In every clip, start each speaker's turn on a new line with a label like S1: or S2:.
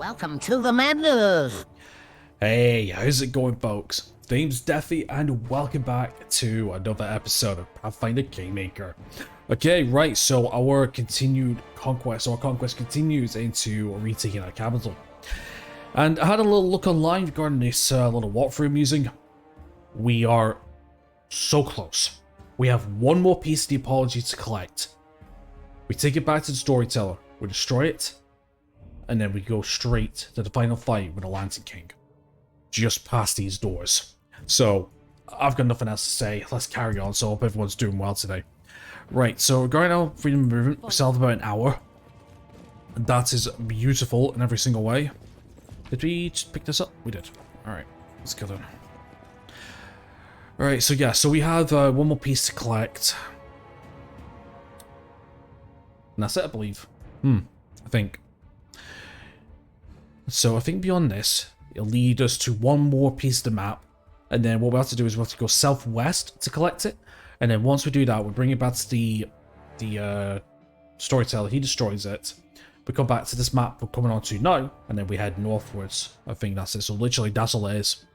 S1: Welcome to the madness.
S2: Hey, how's it going, folks? Name's Deathy, and welcome back to another episode of Pathfinder Kingmaker. Okay, right, so our conquest continues into retaking our capital. And I had a little look online regarding this little walkthrough I'm using. We are so close. We have one more piece of the apology to collect. We take it back to the storyteller, we destroy it, and then we go straight to the final fight with the Lantern King. Just past these doors. So, I've got nothing else to say. Let's carry on. So, I hope everyone's doing well today. Right, so regarding our freedom of movement, we still have about an hour. And that is beautiful in every single way. Did we just pick this up? We did. Alright, let's go then. Alright, so yeah, so we have one more piece to collect. And that's it, I believe. I think. So I think beyond this, it'll lead us to one more piece of the map. And then what we have to do is we have to go southwest to collect it. And then once we do that, we bring it back to the storyteller. He destroys it. We come back to this map we're coming on to now. And then we head northwards. I think that's it. So literally, that's all it is.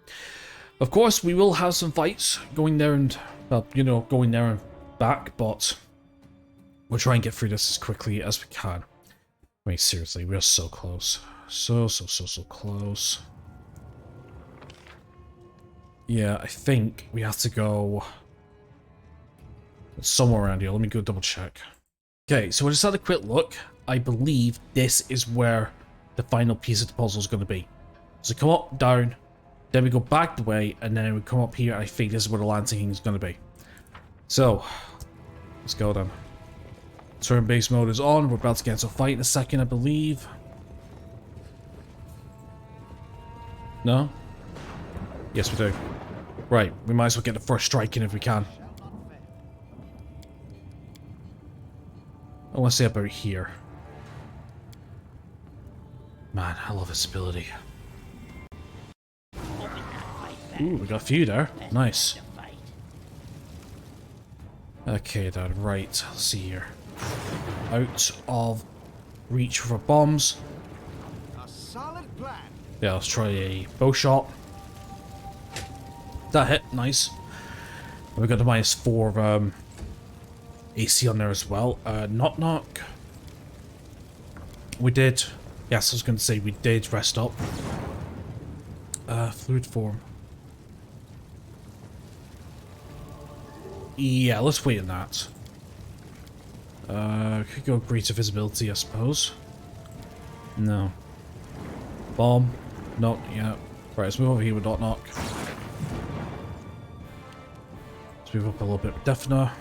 S2: Of course, we will have some fights going there and, well, you know, going there and back. But we'll try and get through this as quickly as we can. I mean, seriously, we're so close. So close. Yeah, I think we have to go somewhere around here. Let me go double check. Okay, so I just had a quick look. I believe this is where the final piece of the puzzle is going to be. So come up, down, then we go back the way, and then we come up here, and I think this is where the Lantern King is going to be. So, let's go then. Turn-based mode is on. We're about to get into a fight in a second, I believe. No? Yes, we do. Right, we might as well get the first strike in if we can. I want to say about here. Man, I love this ability. Ooh, we got a few there. Nice. Okay, then, right. Let's see here. Out of reach for bombs. Yeah, let's try a bow shot. That hit, nice. And we got the -4 AC on there as well. Knock. We did. Yes, I was going to say we did rest up. Fluid form. Yeah, let's wait on that. Could go greater visibility, I suppose. No. Bomb. Knock, yeah. Right, let's move over here with knock. Let's move up a little bit with Defner.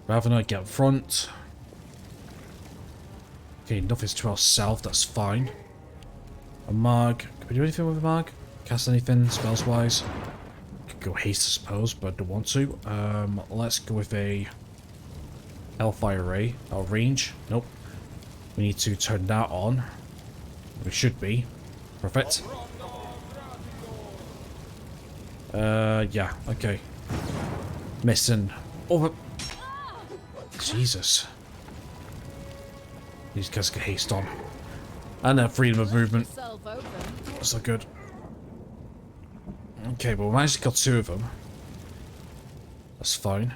S2: Ravena, get up front. Okay, nothing's to our south, that's fine. A mag. Can we do anything with a mag? Cast anything spells wise? Could go haste, I suppose, but I don't want to. Let's go with a Hellfire Ray. Our range. Nope. We need to turn that on. We should be. Perfect. Yeah, okay. Missing. Over. Jesus. These guys get haste on. And then freedom of movement. That's not good. Okay, well, we managed to kill 2 of them. That's fine.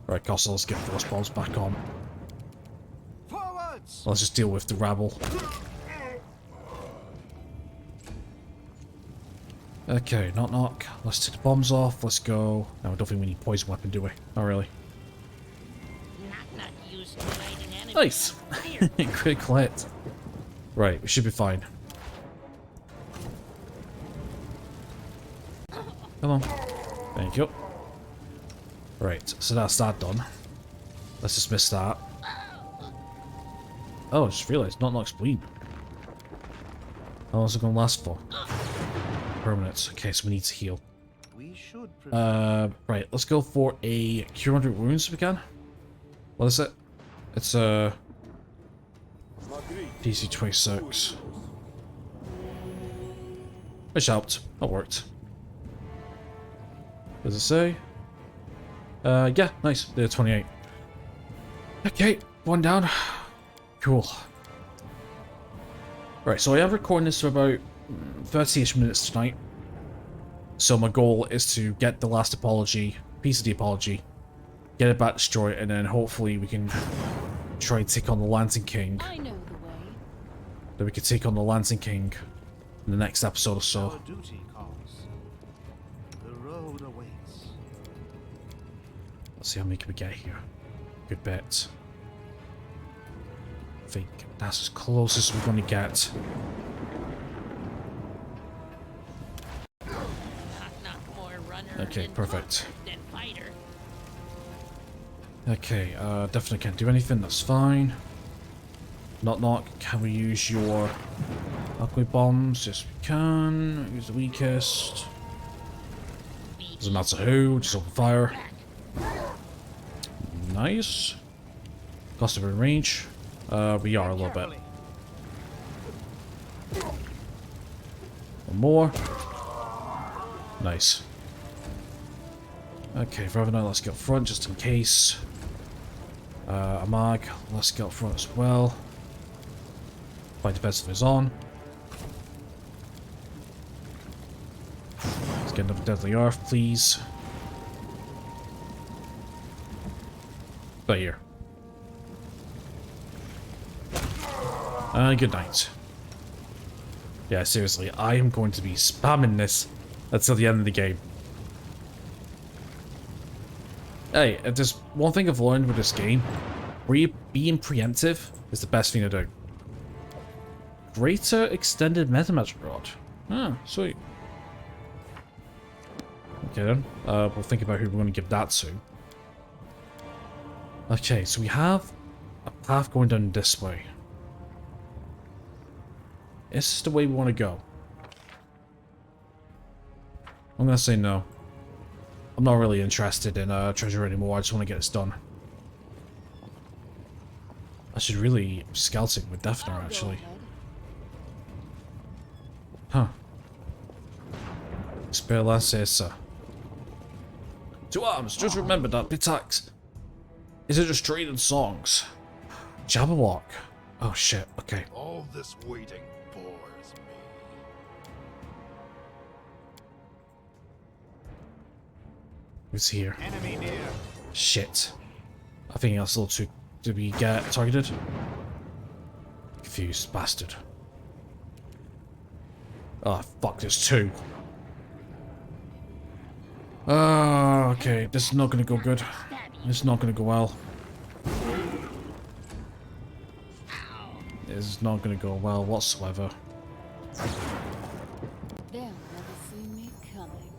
S2: Right, Castle, let's get force bombs back on. Let's just deal with the rabble. Okay, knock. Let's take the bombs off. Let's go. No, I don't think we need poison weapon, do we? Not really. Nice! Critical hit. Right, we should be fine. Come on. Thank you. Right, so that's that done. Let's just miss that. Oh, I just realised, knock's bleed. How long is it going to last for? Permanent. Okay, so we need to heal. Right, let's go for a cure 100 wounds if we can. What is it? It's DC 26. Which helped. That worked. What does it say? Yeah, nice. They're 28. Okay, one down. Cool. Right, so I am recording this for about 30-ish minutes tonight. So my goal is to get the last apology, piece of the apology, get it back destroyed, and then hopefully we can try and take on the Lantern King.
S3: I know the way.
S2: Then we can take on the Lantern King in the next episode or so.
S4: Our duty calls. The road awaits.
S2: Let's see how many can we get here. Good bit. I think that's as close as we're going to get.
S3: Not more runner
S2: Okay, perfect.
S3: than fighter.
S2: Okay, definitely can't do anything, that's fine. Knock knock, can we use your alchemy bombs? Yes we can. Use the weakest. Doesn't matter who, just open fire. Nice. Cost of in range. We are a little bit. One more. Nice. Okay, for now, let's get up front just in case. A mag, let's get up front as well. By defensive is on. Let's get another deadly earth, please. Right here. Good night. Yeah, seriously, I am going to be spamming this until the end of the game. Hey, if there's one thing I've learned with this game, being preemptive is the best thing to do. Greater extended metamagic rod. Ah, sweet. Okay then, we'll think about who we're going to give that to. Okay, so we have a path going down this way. Is this the way we want to go? I'm going to say no. I'm not really interested in treasure anymore, I just want to get this done. I should really scout it with Defner, actually. Huh. Spare Lancesa. To arms, just remember that Pitax isn't just trading songs. Jabberwock. Oh shit, okay.
S4: All this waiting bores me.
S2: Who's here?
S4: Enemy near.
S2: Shit. I think that's a little too... Did we get targeted? Confused bastard. Oh fuck, there's two. Okay, this is not gonna go good. This is not gonna go well. This is not gonna go well whatsoever.
S3: They'll never see me coming.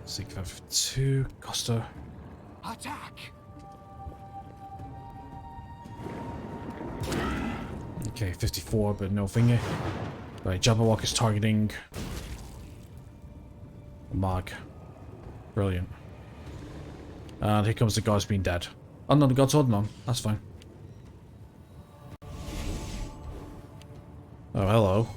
S2: Seek 52, Costa.
S4: Attack!
S2: Okay, 54, but no thingy. Right, Jabberwock is targeting Mag. Brilliant. And here comes the gods being dead. Oh no, the gods holding on. That's fine. Oh, hello.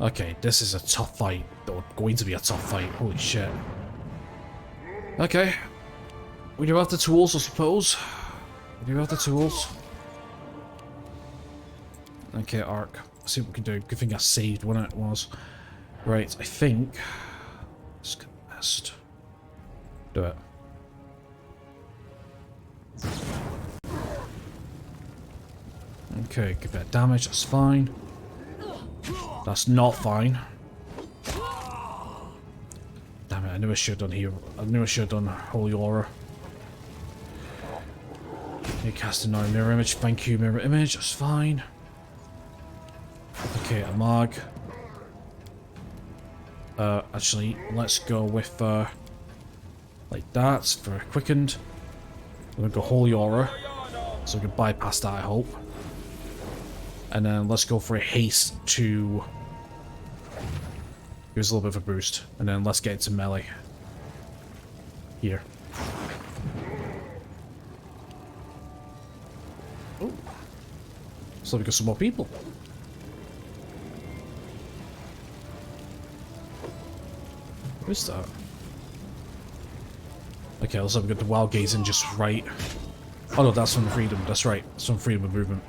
S2: Okay, this is a tough fight. Or going to be a tough fight. Holy shit. Okay. We do have the tools, I suppose. We do have the tools. Okay, Arc. Let's see what we can do. Good thing I saved when it was. Right, I think... Let's get best. Do it. Okay, good bit of damage, that's fine. That's not fine. Damn it, I knew I should have done here. I knew I should have done Holy Aura. Okay, casting our mirror image. Thank you, mirror image, that's fine. Okay, a Mag. Actually, let's go with, like that, for quickened. We're gonna go Holy Aura, so we can bypass that, I hope. And then let's go for a haste to give us a little bit of a boost. And then let's get into melee. Here. Oh. So we got some more people. Who's that? Okay, let's have a good wild gazing just right. Oh no, that's from freedom. That's right. That's from freedom of movement.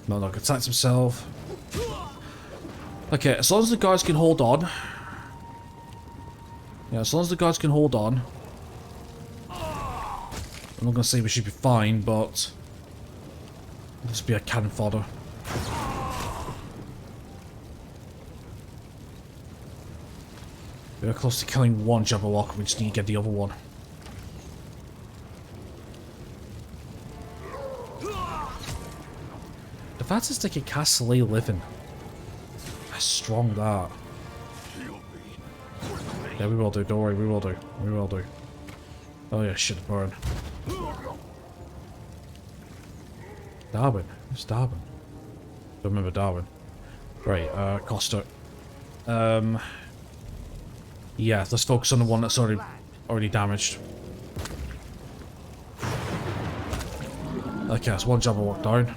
S2: No, no, attacks himself. Okay, as long as the guards can hold on. Yeah, as long as the guards can hold on. I'm not gonna say we should be fine, but this will be a cannon fodder. We're close to killing one Jabberwock, we just need to get the other one. The fact is they can cast Slay Living. That's strong, that. Yeah, we will do, don't worry, we will do. We will do. Oh yeah, shit, burn. Darwin? Who's Darwin? Don't remember Darwin. Right, Costa. Yeah, let's focus on the one that's already damaged. Okay, that's one Jabberwock down.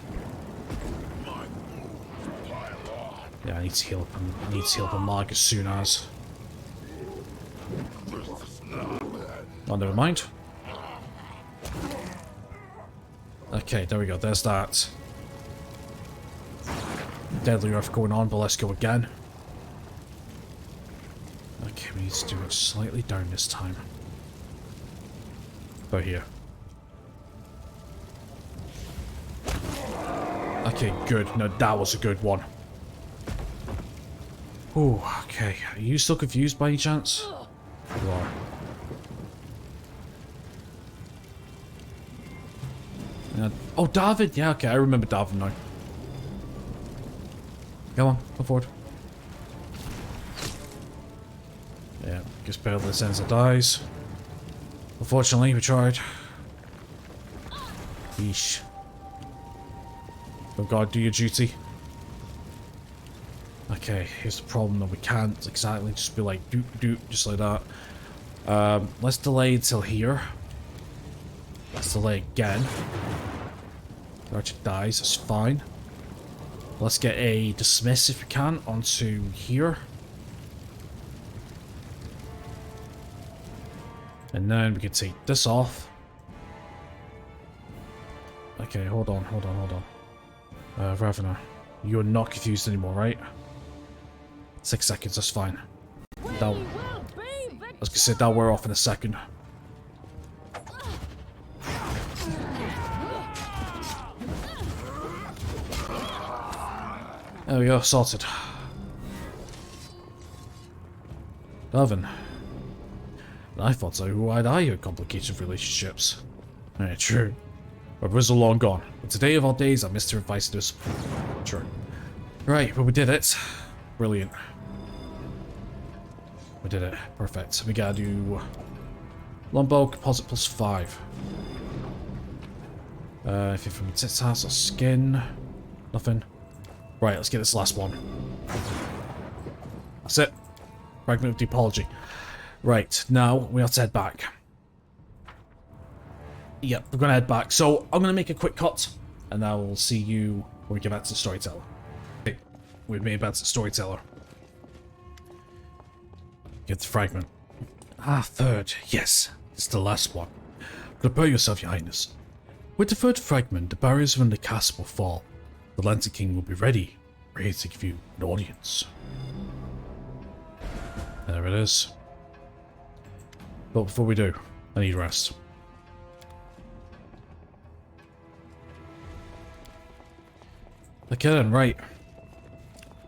S2: Yeah, I need to heal up and I need to heal up on Mark as soon as. Oh, never mind. Okay, there we go, there's that. Deadly Earth going on, but let's go again. Okay, we need to do it slightly down this time. About here. Okay, good. No, that was a good one. Oh, okay. Are you still confused by any chance? You are. Oh, David! Yeah, okay, I remember David now. Come on, come forward. Yeah, gets better than the sense it dies. Unfortunately, we tried. Yeesh. Oh god, do your duty. Okay, here's the problem though, we can't exactly just be like doot doot, just like that. Let's delay until here. Let's delay again. The archer dies, that's fine. Let's get a dismiss if we can onto here. And then we can take this off. Okay, hold on. Ravener, you're not confused anymore, right? 6 seconds, that's fine. I was gonna say that'll wear off in a second. There we go, sorted. Darwin. I thought so. Who had I had complicated relationships? Yeah, true. But was long gone. But today of all days, I missed her advice to us. True. Right, but we did it. Brilliant. We did it. Perfect. We gotta do longbow composite +5. If you're from Titsas or skin. Nothing. Right, let's get this last one. That's it. Fragment of Deepology. Right, now we have to head back. Yep, we're gonna head back. So I'm gonna make a quick cut, and I will see you when we get back to the storyteller. Okay, we've made it back to the storyteller. Get the fragment. Ah, third. Yes, it's the last one. Prepare yourself, Your Highness. With the third fragment, the barriers around the castle will fall. The Lancer King will be ready, to give you an audience. There it is. But before we do, I need rest. Okay then, right.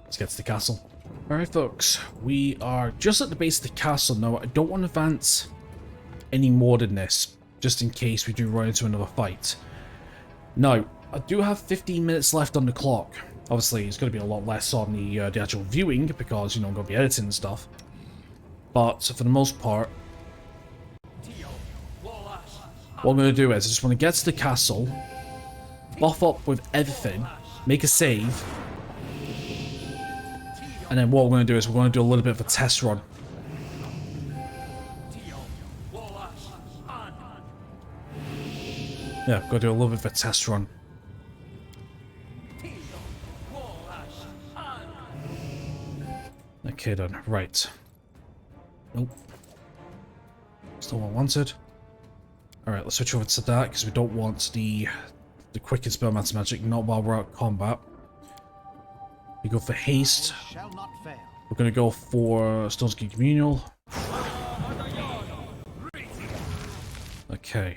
S2: Let's get to the castle. Alright folks, we are just at the base of the castle now. I don't want to advance any more than this, just in case we do run into another fight. Now, I do have 15 minutes left on the clock. Obviously, it's going to be a lot less on the actual viewing, because, you know, I'm going to be editing and stuff. But, for the most part, what I'm going to do is, I just want to get to the castle, buff up with everything, make a save, and then what we're going to do is, we're going to do a little bit of a test run. Yeah, we're going to do a little bit of a test run. Okay then, right. Nope. Still what I wanted. Alright, let's switch over to that, because we don't want the quickest spellman's magic, not while we're out of combat. We go for haste.
S4: Shall not fail.
S2: We're going to go for Stone's Key Communal. Okay.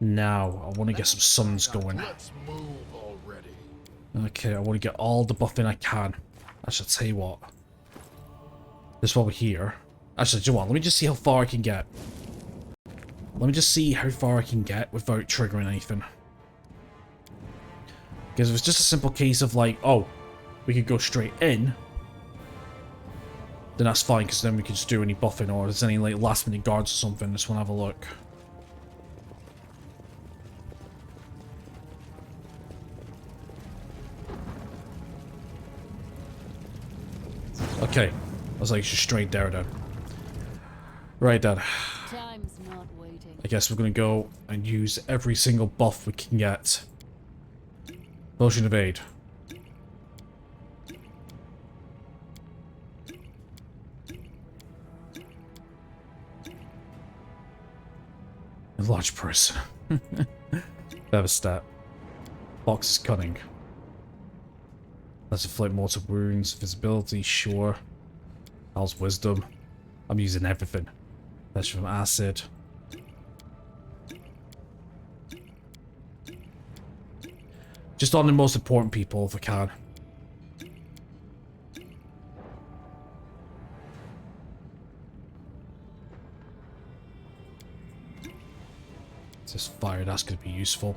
S2: Now, I want to get some summons going.
S5: Let's move already.
S2: Okay, I want to get all the buffing I can. Actually, I'll tell you what. This while we're here. Actually, do you know what? Let me just see how far I can get. Let me just see how far I can get without triggering anything. Because if it's just a simple case of like, oh, we could go straight in, then that's fine, because then we can just do any buffing, or if there's any like last minute guards or something. Just want to have a look. Okay, I was like just straight there then. Right then.
S3: Time's not waiting.
S2: I guess we're gonna go and use every single buff we can get. Potion of Aid. A large person. Have a stat. Box is cunning. Let's inflict mortal wounds. Visibility, sure. How's wisdom? I'm using everything. That's from acid. Just on the most important people if I can. This fire, that's going to be useful.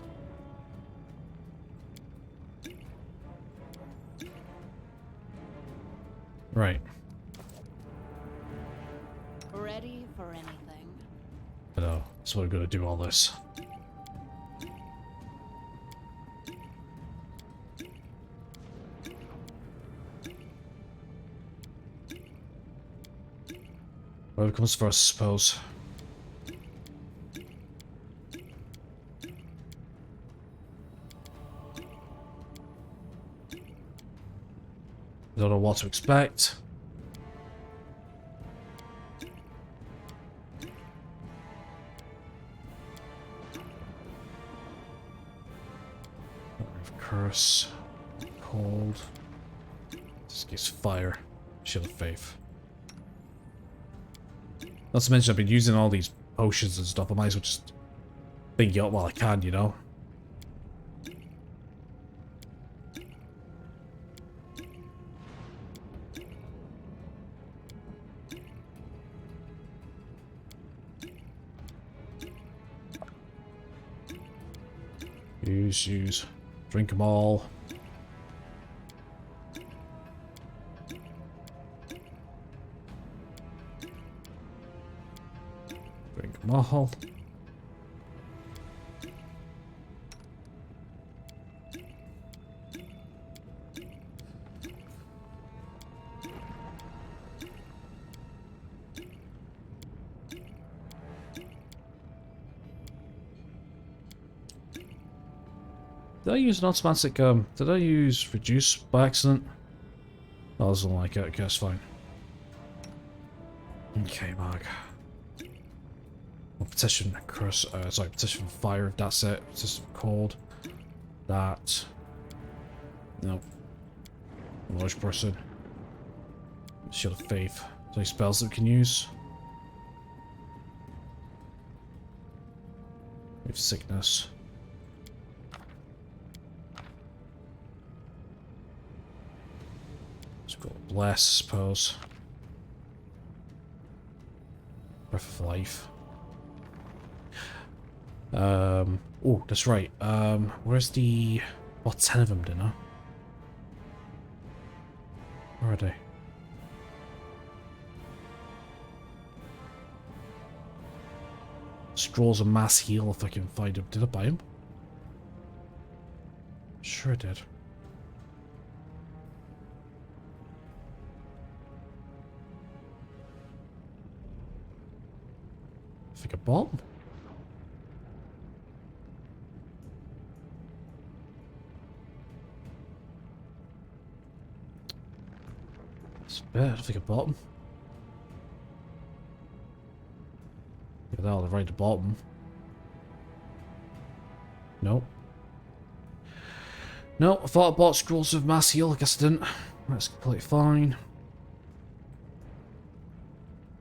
S2: Right.
S3: Ready for anything.
S2: I know. That's what I'm going to do all this. Whatever comes first, I suppose. Don't know what to expect. Curse. Cold. This gives fire. Shield of Faith. Not to mention I've been using all these potions and stuff. I might as well just think it up while I can, you know? Use. Drink them all. Drink them all. Did I use an automatic, did I use reduce by accident? Oh, doesn't like it. Okay, that's fine. Okay, Mag. Well, petition curse, sorry, petition fire, that's it. Petition cold. That. No. Large person. Shield of Faith. So any spells that we can use? We have sickness. Bless, I suppose. Breath of Life. Oh, that's right. Where's the... Well, 10 of them, didn't I? Where are they? Straws of Mass Heal, if I can find them. Did I buy them? Sure I did. I think I bought them. It's bad. I think I bought them. That'll right at the bottom. Nope. No, I thought I bought scrolls of mass heal. I guess I didn't. That's completely fine.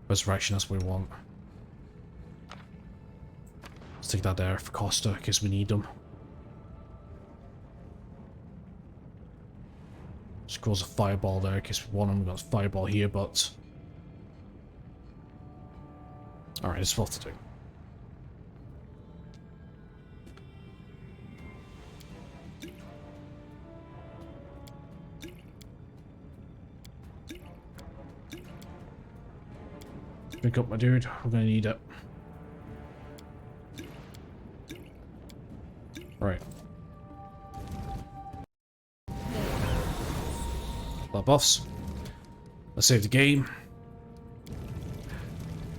S2: Resurrection, that's what we want. Let's take that there for Costa, in case we need them. Scrolls of fireball there, in case we want them. We've got fireball here, but... Alright, it's what to do. Pick up, my dude. We're gonna need it. Right. Blood buffs. Let's save the game.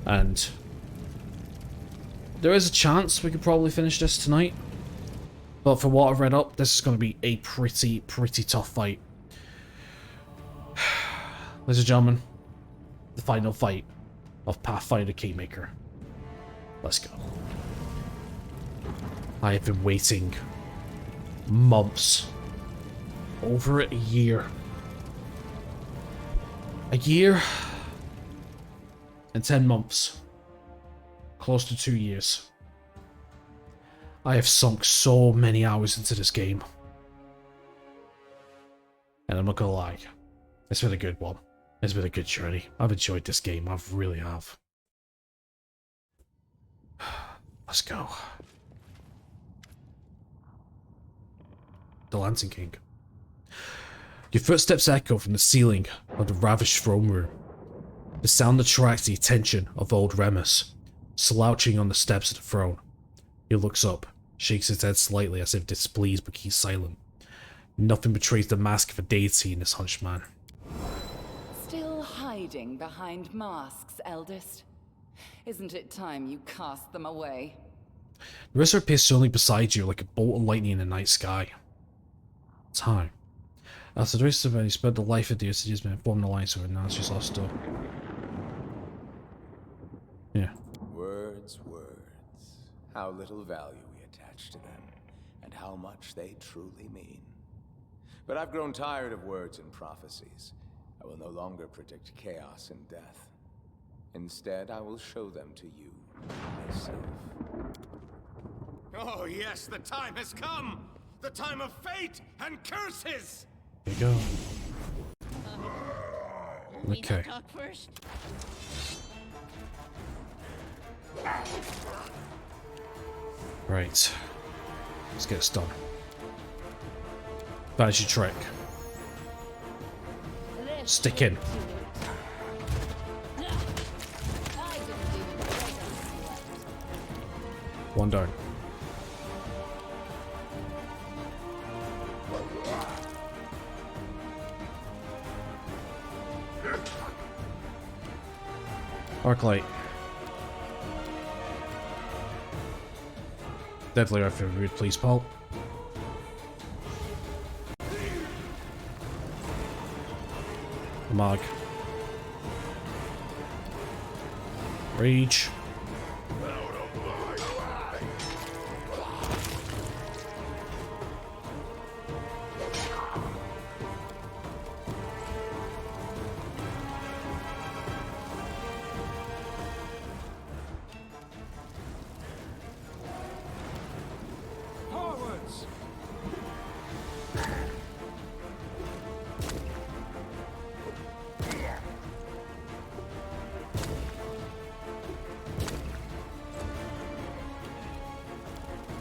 S2: And there is a chance we could probably finish this tonight. But for what I've read up, this is going to be a pretty tough fight. Ladies and gentlemen, the final fight of Pathfinder Kingmaker. Let's go. I have been waiting months. Over a year. A year and 10 months. Close to 2 years. I have sunk so many hours into this game. And I'm not gonna lie, it's been a good one. It's been a good journey. I've enjoyed this game, I really have. Let's go. The Lancing King. Your footsteps echo from the ceiling of the ravished throne room. The sound attracts the attention of old Remus, slouching on the steps of the throne. He looks up, shakes his head slightly as if displeased but keeps silent. Nothing betrays the mask of a deity in this hunched man.
S6: Still hiding behind masks, eldest? Isn't it time you cast them away?
S2: The rest appears suddenly beside you like a bolt of lightning in the night sky. Time. After the rest of it, he spent the life of the has been formed an alliance with it, now she's lost still. Yeah.
S7: Words, words. How little value we attach to them, and how much they truly mean. But I've grown tired of words and prophecies. I will no longer predict chaos and death. Instead, I will show them to you, myself.
S4: Oh yes, the time has come! The time of fate and curses!
S2: There you go.
S1: We
S2: Okay.
S1: talk first.
S2: Right. Let's get this done. Vanishing trick.
S3: This
S2: Stick in.
S3: I didn't even take a
S2: One down. Arclight. Deadly Earth, if you would please, Paul. Mag. Rage.
S4: Forwards!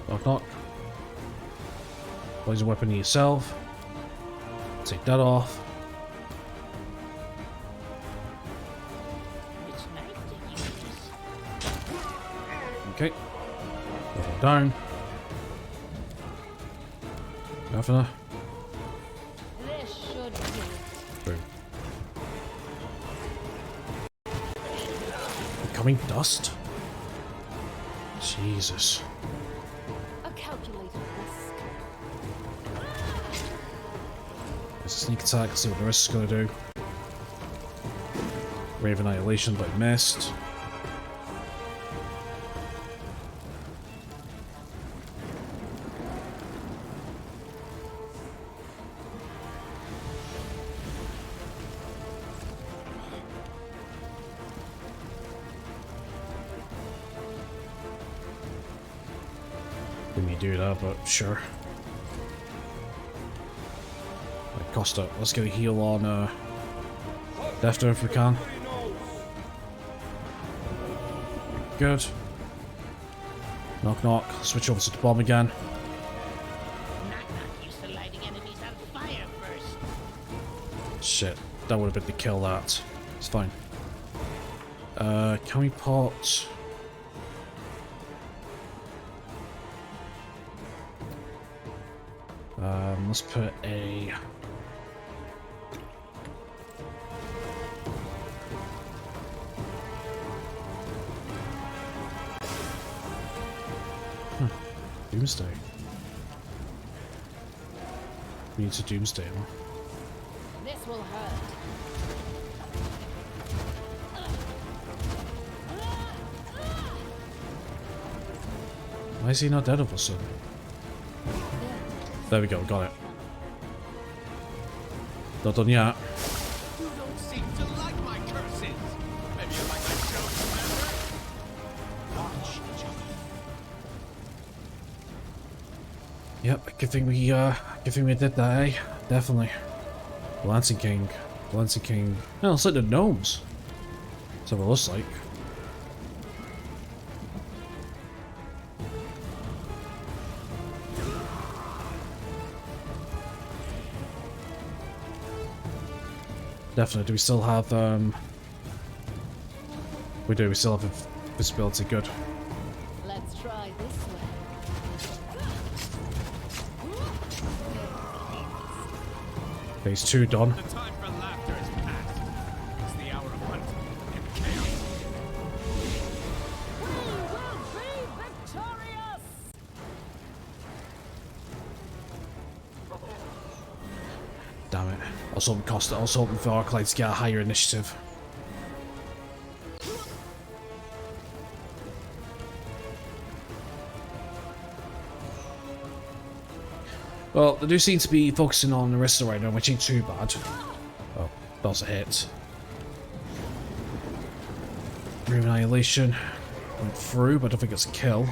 S2: Knock knock. Blaze a weapon to yourself. Take that off.
S1: It's nice to use.
S2: Okay. Level down. Governor.
S3: This should do it.
S2: Boom. Becoming dust? Jesus.
S3: A calculated risk.
S2: It's a sneak attack, let's see what the rest is gonna do. Rave Annihilation, but missed. Didn't mean to do that, but sure. Right, Costa, let's get a heal on Defter if we can. Good. Knock knock. Switch over to the bomb again.
S1: Knock-knock used to lighting enemies on fire first.
S2: Shit. That would have been the kill that. It's fine. Can we pot? Let's put a... Doomsday. We need to Doomsday him.
S3: This will hurt.
S2: Why is he not dead all of a sudden? There we go, got it. Not done yet.
S4: You don't seem to like my curses. Maybe you like my jokes better? Watch each other.
S2: Yep, good thing we did that, eh? Definitely. Lancing King. Lancing King. Oh, it's like the gnomes. That's what it looks like. Definitely. Do we still have, we do. We still have visibility. Good.
S3: Let's try this way.
S2: Phase 2 done.
S4: The time for laughter is past. It's the hour of hunting and chaos.
S3: We will be victorious!
S2: Damn it. I was hoping Costa. I was hoping for Arclight to get a higher initiative. Well, they do seem to be focusing on Arista right now, which ain't too bad. Oh, that was a hit. Room Annihilation went through, but I don't think it's a kill.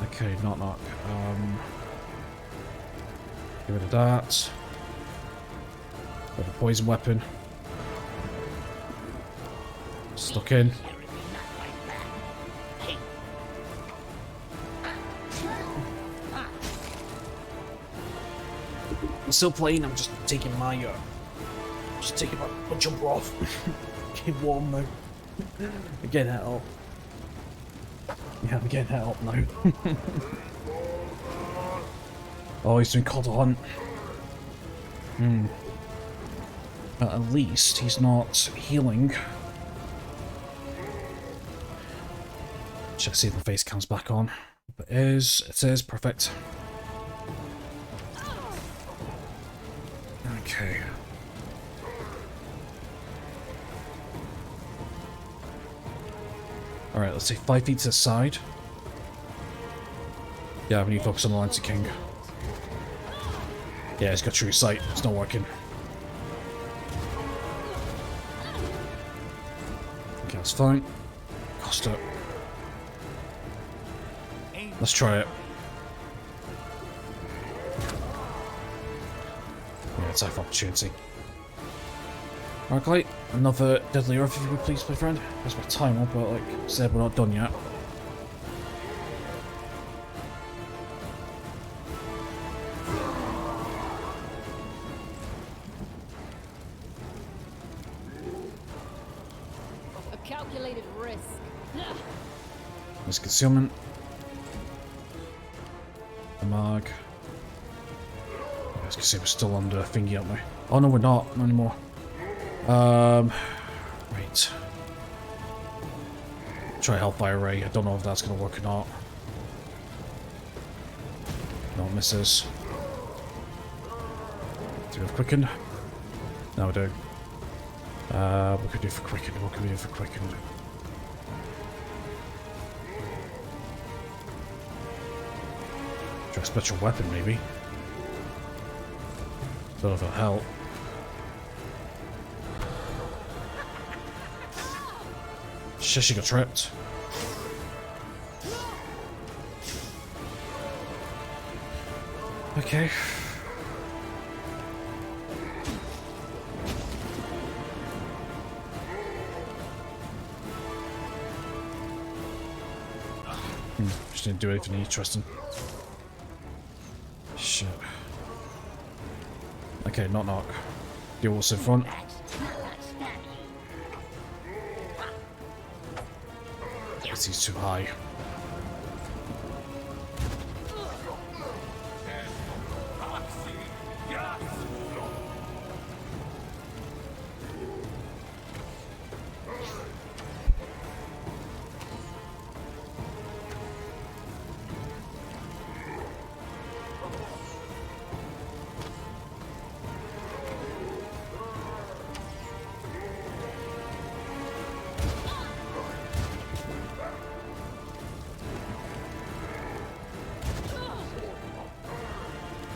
S2: Okay, knock knock. Get rid of that. Got a poison weapon. Stuck in. I'm still playing. I'm just taking my jumper off. Get warm now. I'm getting that up. Yeah, I'm getting that up now. Oh, he's doing call to hunt. But at least he's not healing. Check to see if the face comes back on. It is. It is. Perfect. Okay. Alright, let's say 5 feet to the side. Yeah, we need to focus on the Lancer King. Yeah, he's got true sight. It's not working. Okay, that's fine. Costa. Let's try it. Yeah, it's our opportunity. Arclight, another deadly earth if you would please, my friend. That's my timer, but like I said, we're not done yet.
S3: A calculated risk.
S2: There's concealment. A mag. I was gonna say we're still under thingy, aren't we? Oh no, we're not anymore. Right. Try Hellfire Ray. I don't know if that's gonna work or not. No, it misses. Do we have Quicken? No, we do. What could we do for Quicken? What could we do for Quicken? Try a special weapon, maybe. Don't know if it'll help. Shit, she got tripped. Okay. Just didn't do anything interesting. Shit. Okay, knock. Get what's in front. Yes, he's too high.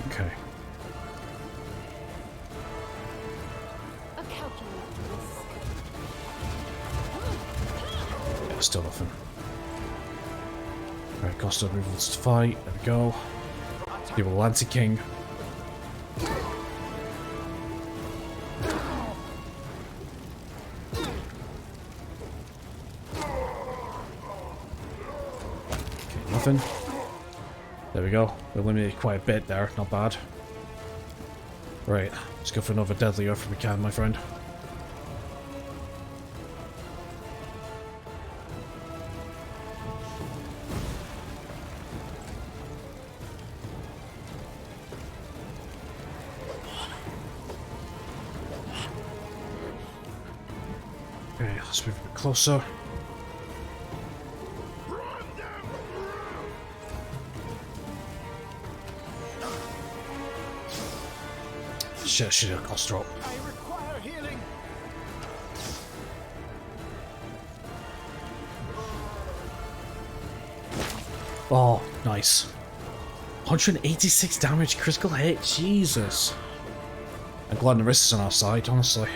S2: Okay.
S3: A calculated risk.
S2: Yeah, still nothing. Alright, cost of movements to fight. There we go. Give a Lancy King. Okay, nothing. There we go. We eliminated quite a bit there. Not bad. Right. Let's go for another deadly earth if we can, my friend. Okay, let's move a bit closer. Shit, should have cost drop.
S4: I require healing.
S2: Oh, nice. 186 damage, critical hit. Jesus. I'm glad the wrist is on our side, honestly.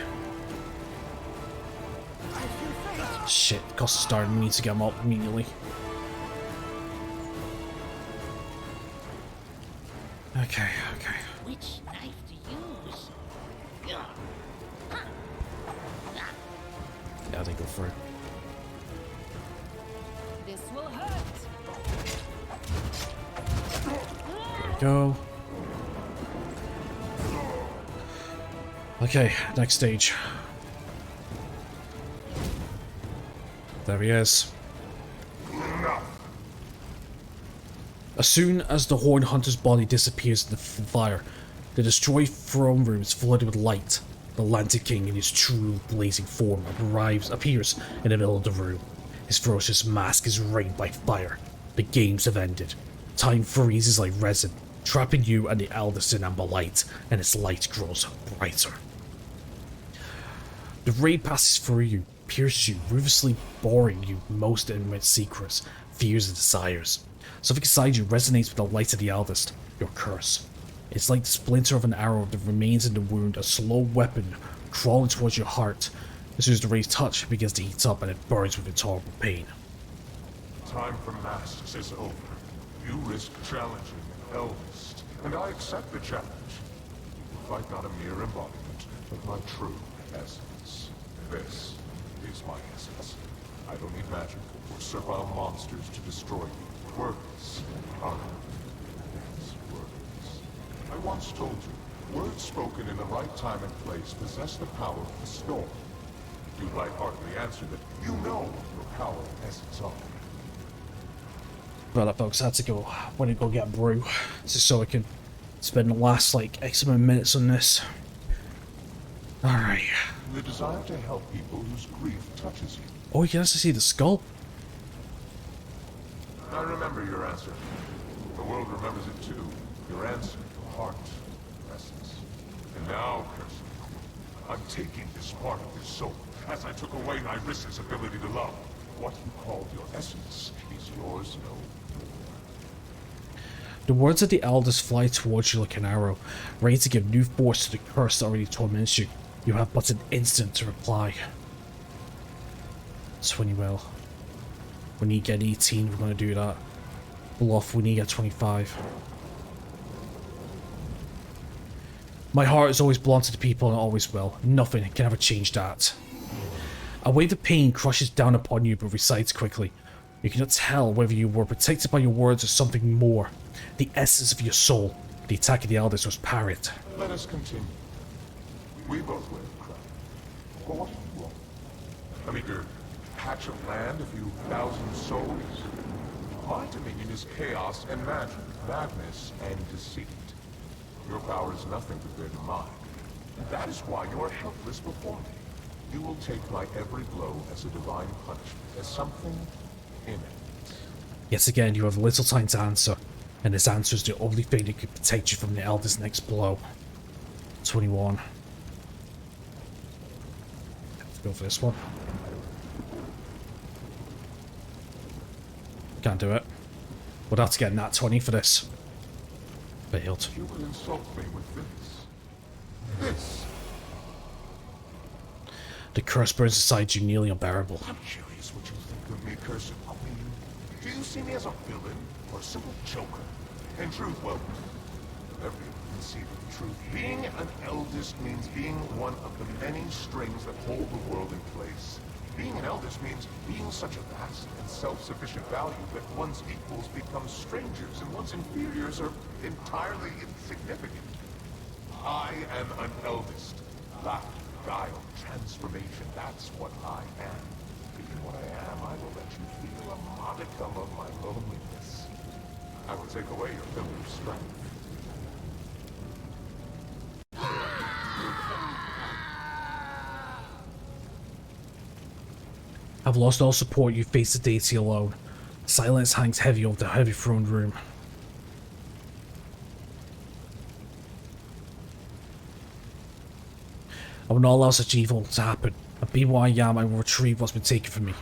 S2: Shit, cost of starting. We need to get him up immediately. Okay.
S1: Which knife to use?
S2: Yeah, they go for it.
S3: This will hurt.
S2: There we go. Okay, next stage. There he is. As soon as the Horn Hunter's body disappears in the fire, the destroyed throne room is flooded with light. The Lantern King in his true blazing form appears in the middle of the room. His ferocious mask is rained by fire. The games have ended. Time freezes like resin, trapping you and the eldest in amber light, and its light grows brighter. The ray passes through you, pierces you, ruthlessly boring you most intimate secrets, fears and desires. Something inside you resonates with the light of the eldest, your curse. It's like the splinter of an arrow that remains in the wound, a slow weapon crawling towards your heart. As soon as the ray's touch, it begins to heat up and it burns with intolerable pain.
S5: Time for masks is over. You risk challenging an eldest, and I accept the challenge. You fight not a mere embodiment, but my true essence. This is my essence. I don't need magic or servile monsters to destroy you. Words are words. I once told you, words spoken in the right time and place possess the power of the storm. You lightheartedly answer that you know your power and essence are.
S2: Well, folks, I had to go get a brew, just so I can spend the last like X amount of minutes on this. Alright.
S5: The desire to help people whose grief touches you.
S2: Oh, you can actually see the skull.
S5: I remember your answer. The world remembers it too. Your answer, your heart, your essence. And now, Kirsten, I'm taking this part of your soul, as I took away Nyriss's ability to love. What you called your essence is yours no more.
S2: The words of the elders fly towards you like an arrow, ready to give new force to the curse that already torments you. You have but an instant to reply. That's when you will. When you get 18, we're going to do that. Bluff, we need to get 25. My heart is always belonged to the people and always will. Nothing can ever change that. A wave of pain crushes down upon you but resides quickly. You cannot tell whether you were protected by your words or something more. The essence of your soul. The attack of the elders was parried.
S5: Let us continue. We both wear the crown. But what do you want? A meager patch of land, a few thousand souls? My dominion is chaos and magic, madness and deceit. Your power is nothing compared to mine. That is why you are helpless before me. You will take my every blow as a divine punishment, as something imminent.
S2: Yet again, you have little time to answer, and this answer is the only thing that could protect you from the Elder's next blow. 21. Let's go for this one. Can't do it. We'll have to get nat 20 for this. Failed.
S5: You will insult me with this. This.
S2: The curse burns inside you, nearly unbearable.
S5: I'm curious what you think of me, cursed queen. Do you see me as a villain or a simple joker? In truth, well, everyone can see the truth. Being an eldest means being one of the many strings that hold the world in place. Being an eldest means being such a vast and self-sufficient value that one's equals become strangers and one's inferiors are entirely insignificant. I am an eldest. Laughter, guile, transformation, that's what I am. Being what I am, I will let you feel a modicum of my loneliness. I will take away your pillar of strength.
S2: I've lost all support. You face the deity alone. Silence hangs heavy over the heavy throne room. I will not allow such evil to happen. And being what I am, I will retrieve what's been taken from me.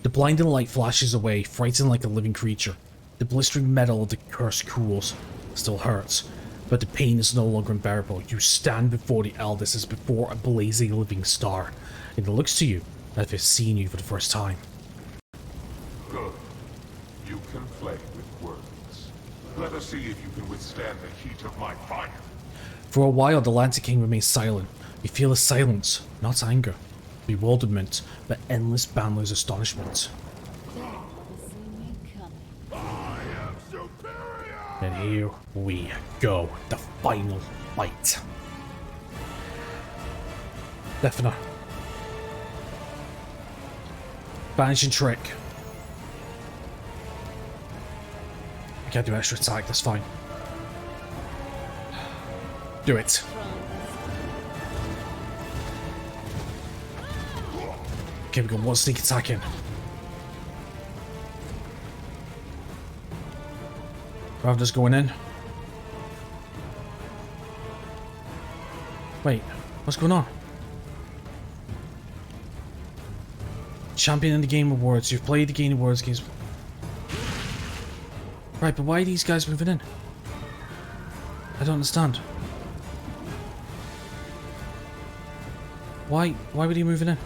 S2: The blinding light flashes away, frightened like a living creature. The blistering metal of the curse cools. Still hurts, but the pain is no longer unbearable. You stand before the eldest as before a blazing living star. It looks to you as if it's seen you for the first time.
S5: Good. You can play with words. Let us see if you can withstand the heat of my fire.
S2: For a while, the Lantern King remains silent. You feel a silence, not anger, bewilderment, but endless boundless astonishment.
S3: There was me coming.
S5: I am superior!
S2: And here we go, the final fight. Defina. Vanishing trick. I can't do extra attack, that's fine. Do it. Okay, we got one sneak attack in. Ravna's going in. Wait, what's going on? Champion in the Game Awards. You've played the Game Awards games. Right, but why are these guys moving in? I don't understand. Why were they moving in?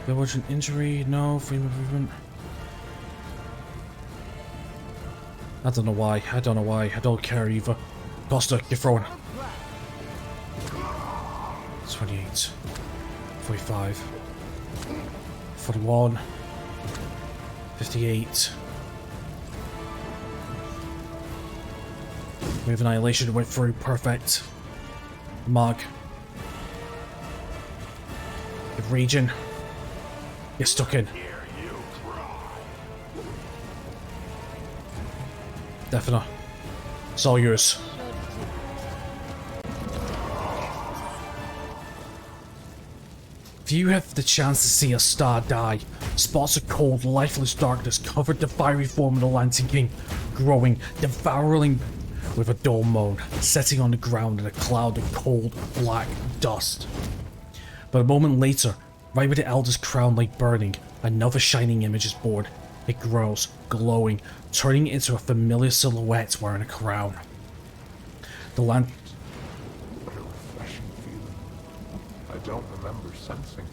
S2: There was an injury, no, free movement. I don't know why, I don't care either. Costa, you're throwing. 28. 45. 41. 58. Move Annihilation went through, perfect. Mark. Good region. You're stuck in. Definitely. It's all yours. If you have the chance to see a star die, spots of cold, lifeless darkness covered the fiery form of the Lantern King, growing, devouring with a dull moan, setting on the ground in a cloud of cold, black dust. But a moment later, right where the Elder's crown lay burning, another shining image is born. It grows, glowing, turning into a familiar silhouette wearing a crown. The land...
S5: What a refreshing feeling. I don't remember sensing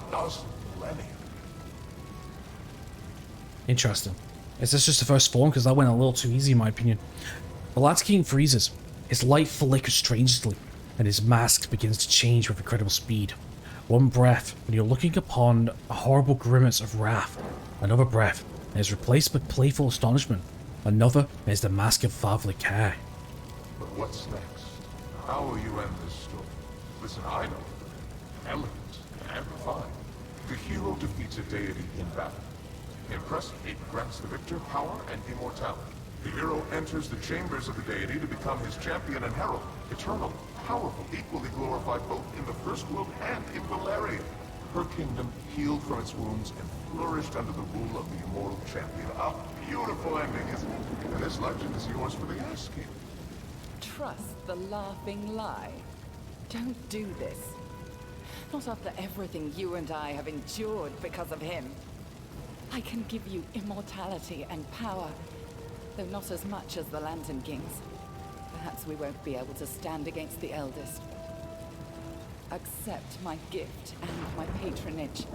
S5: a dozen millennia.
S2: Interesting. Is this just the first form? Because that went a little too easy in my opinion. The Lance King freezes. His light flickers strangely, and his mask begins to change with incredible speed. One breath, and you're looking upon a horrible grimace of wrath. Another breath, and is replaced by playful astonishment. Another, and is the mask of fatherly care.
S5: But what's next? How will you end this story? Listen, I know. Elegant and refined. The hero defeats a deity in battle. Impressive, it grants the victor power and immortality. The hero enters the chambers of the deity to become his champion and herald. Eternal, powerful, equally glorified both in the first world and in Valeria. Her kingdom healed from its wounds and flourished under the rule of the immortal champion. A beautiful ending, isn't it? And this legend is yours for the asking.
S6: Trust the laughing lie. Don't do this. Not after everything you and I have endured because of him. I can give you immortality and power, though not as much as the Lantern Kings. Perhaps we won't be able to stand against the eldest. Accept my gift and my patronage,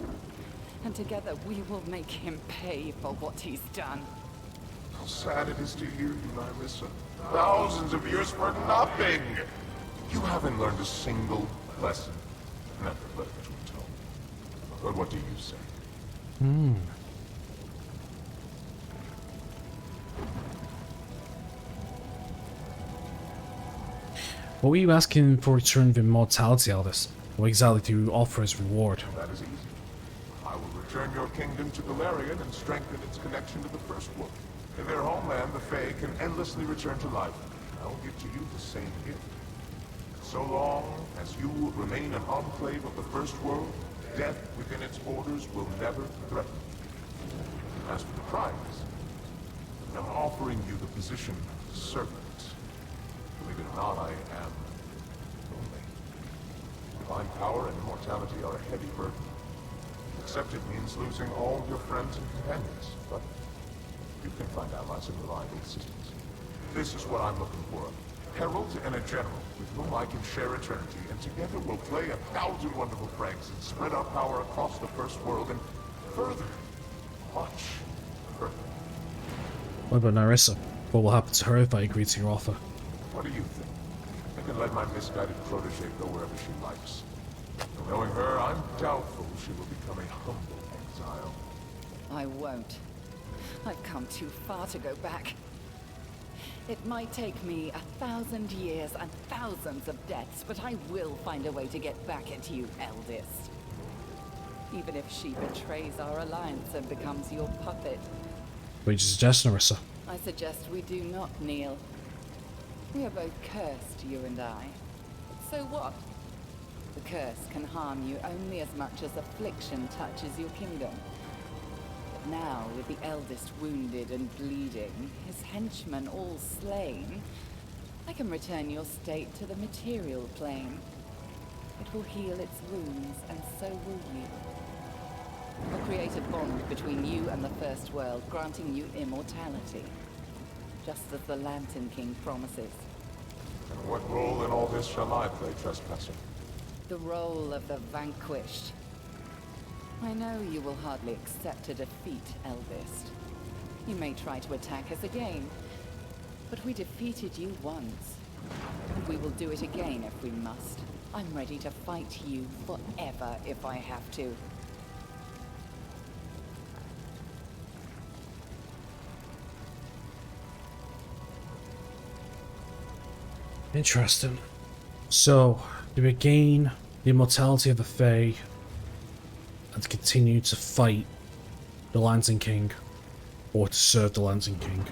S6: and together we will make him pay for what he's done.
S5: How sad it is to hear you, Nyrissa. Thousands of years for nothing! You haven't learned a single lesson. Never let the truth tell. But what do you say?
S2: What were you asking for return of immortality, Aldous? What exactly do you offer as reward?
S5: That is easy. I will return your kingdom to Galarian and strengthen its connection to the First World. In their homeland, the Fae can endlessly return to life. I will give to you the same gift. So long as you remain an enclave of the First World, death within its borders will never threaten you. As for the prize, I'm offering you the position of servant. Believe it or not, I am lonely. Divine power and immortality are a heavy burden. Accept it means losing all your friends and companions, but you can find allies and reliable assistance. This is what I'm looking for. A herald and a general with whom I can share eternity, and together we'll play 1,000 wonderful pranks and spread our power across the First World and further, much further.
S2: What about Nyrissa? What will happen to her if I agree to your offer?
S5: What do you think? I can let my misguided protege go wherever she likes. Knowing her, I'm doubtful she will become a humble exile.
S6: I won't. I've come too far to go back. It might take me 1,000 years and thousands of deaths, but I will find a way to get back at you, eldest. Even if she betrays our alliance and becomes your puppet.
S2: What do you suggest, Nyrissa?
S6: I suggest we do not kneel. We are both cursed, you and I. But so what? The curse can harm you only as much as affliction touches your kingdom. But now, with the eldest wounded and bleeding, his henchmen all slain, I can return your state to the material plane. It will heal its wounds, and so will you. I'll create a bond between you and the First World, granting you immortality. Just as the Lantern King promises.
S5: And what role in all this shall I play, trespasser?
S6: The role of the vanquished. I know you will hardly accept a defeat, eldest. You may try to attack us again, but we defeated you once. And we will do it again if we must. I'm ready to fight you forever if I have to.
S2: Interesting. So, do we gain the immortality of the Fae and continue to fight the Lantern King, or to serve the Lantern King?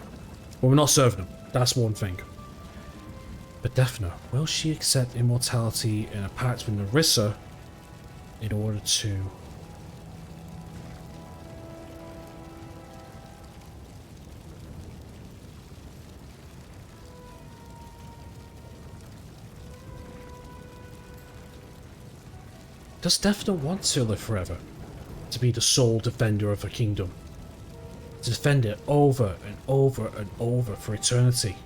S2: Well, we're not serving him, that's one thing. But Defna, will she accept immortality in a pact with Nyrissa in order to... Does Defna want to live forever? To be the sole defender of her kingdom? to defend it over and over and over for eternity.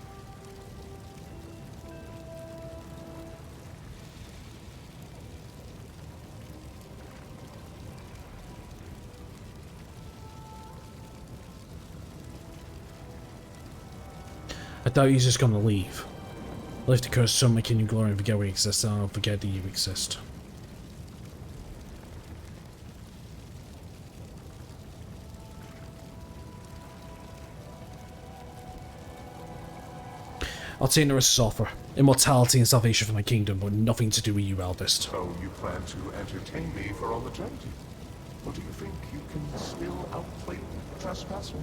S2: I doubt he's just gonna leave. Leave the curse so my kingdom glory and forget we exist, and I'll forget that you exist. I'll take Nerissa's offer. Immortality and salvation for my kingdom, but nothing to do with you, eldest.
S5: So you plan to entertain me for all eternity? Or do you think you can still outplay the trespasser?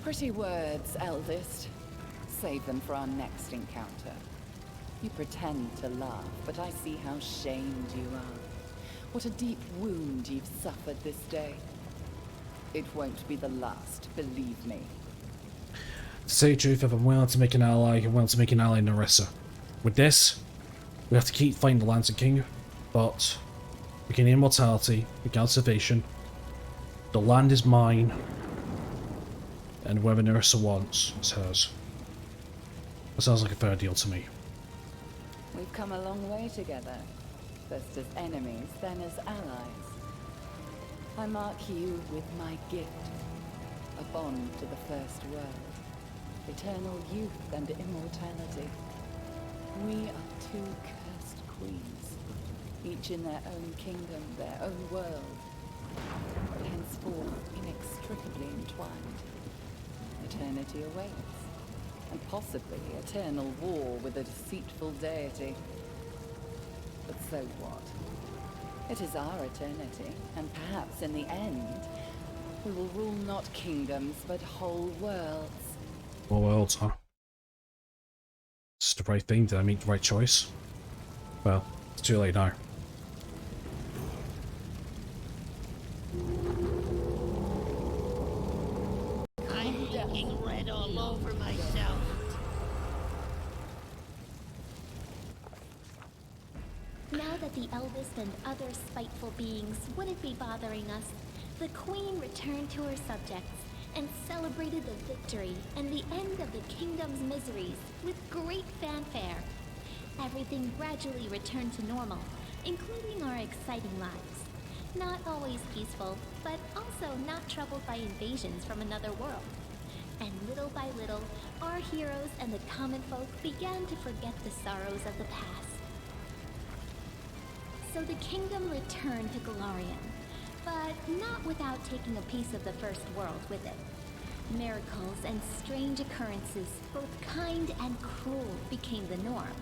S6: Pretty words, eldest. Save them for our next encounter. You pretend to laugh, but I see how shamed you are. What a deep wound you've suffered this day. It won't be the last, believe me.
S2: To say the truth, if I'm willing to make an ally, I'm willing to make an ally in Nerissa. With this, we have to keep fighting the Lantern King, but we gain immortality, we gain salvation. The land is mine, and whatever Nerissa wants is hers. That sounds like a fair deal to me.
S6: We've come a long way together. First as enemies, then as allies. I mark you with my gift. A bond to the first world. Eternal youth and immortality. We are two cursed queens. Each in their own kingdom, their own world. But henceforth inextricably entwined. Eternity awaits. And possibly eternal war with a deceitful deity. But so what? It is our eternity, and perhaps in the end, we will rule not kingdoms, but whole worlds.
S2: Well, worlds, huh? It's the right thing. Did I make the right choice? Well, it's too late now.
S1: I'm leaking red all over myself.
S8: Now that the eldest and other spiteful beings wouldn't be bothering us, the Queen returned to her subjects and celebrated the victory and the end of the kingdom's miseries with great fanfare. Everything gradually returned to normal, including our exciting lives. Not always peaceful, but also not troubled by invasions from another world. And little by little, our heroes and the common folk began to forget the sorrows of the past. So the kingdom returned to Golarion, but not without taking a piece of the first world with it. Miracles and strange occurrences, both kind and cruel, became the norm.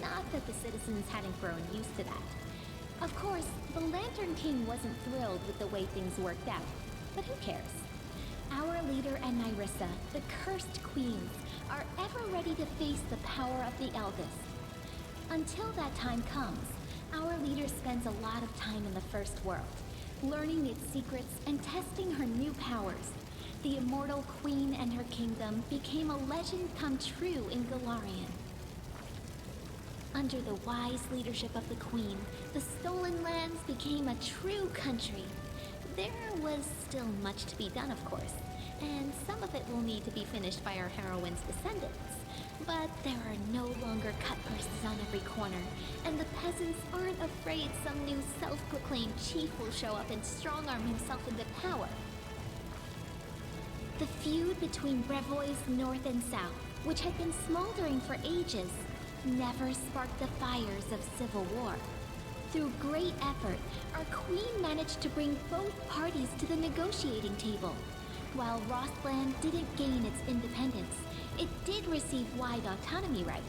S8: Not that the citizens hadn't grown used to that. Of course, the Lantern King wasn't thrilled with the way things worked out, but who cares? Our leader and Nerissa, the cursed queens, are ever ready to face the power of the eldest. Until that time comes, our leader spends a lot of time in the First World, learning its secrets and testing her new powers. The immortal queen and her kingdom became a legend come true in Golarion. Under the wise leadership of the queen, the stolen lands became a true country. There was still much to be done, of course, and some of it will need to be finished by our heroine's descendants. But there are no longer cut purses on every corner, and the peasants aren't afraid some new self-proclaimed chief will show up and strong-arm himself into power. The feud between Brevois North and South, which had been smoldering for ages, never sparked the fires of civil war. Through great effort, our queen managed to bring both parties to the negotiating table. While Rostland didn't gain its independence, it did receive wide autonomy rights.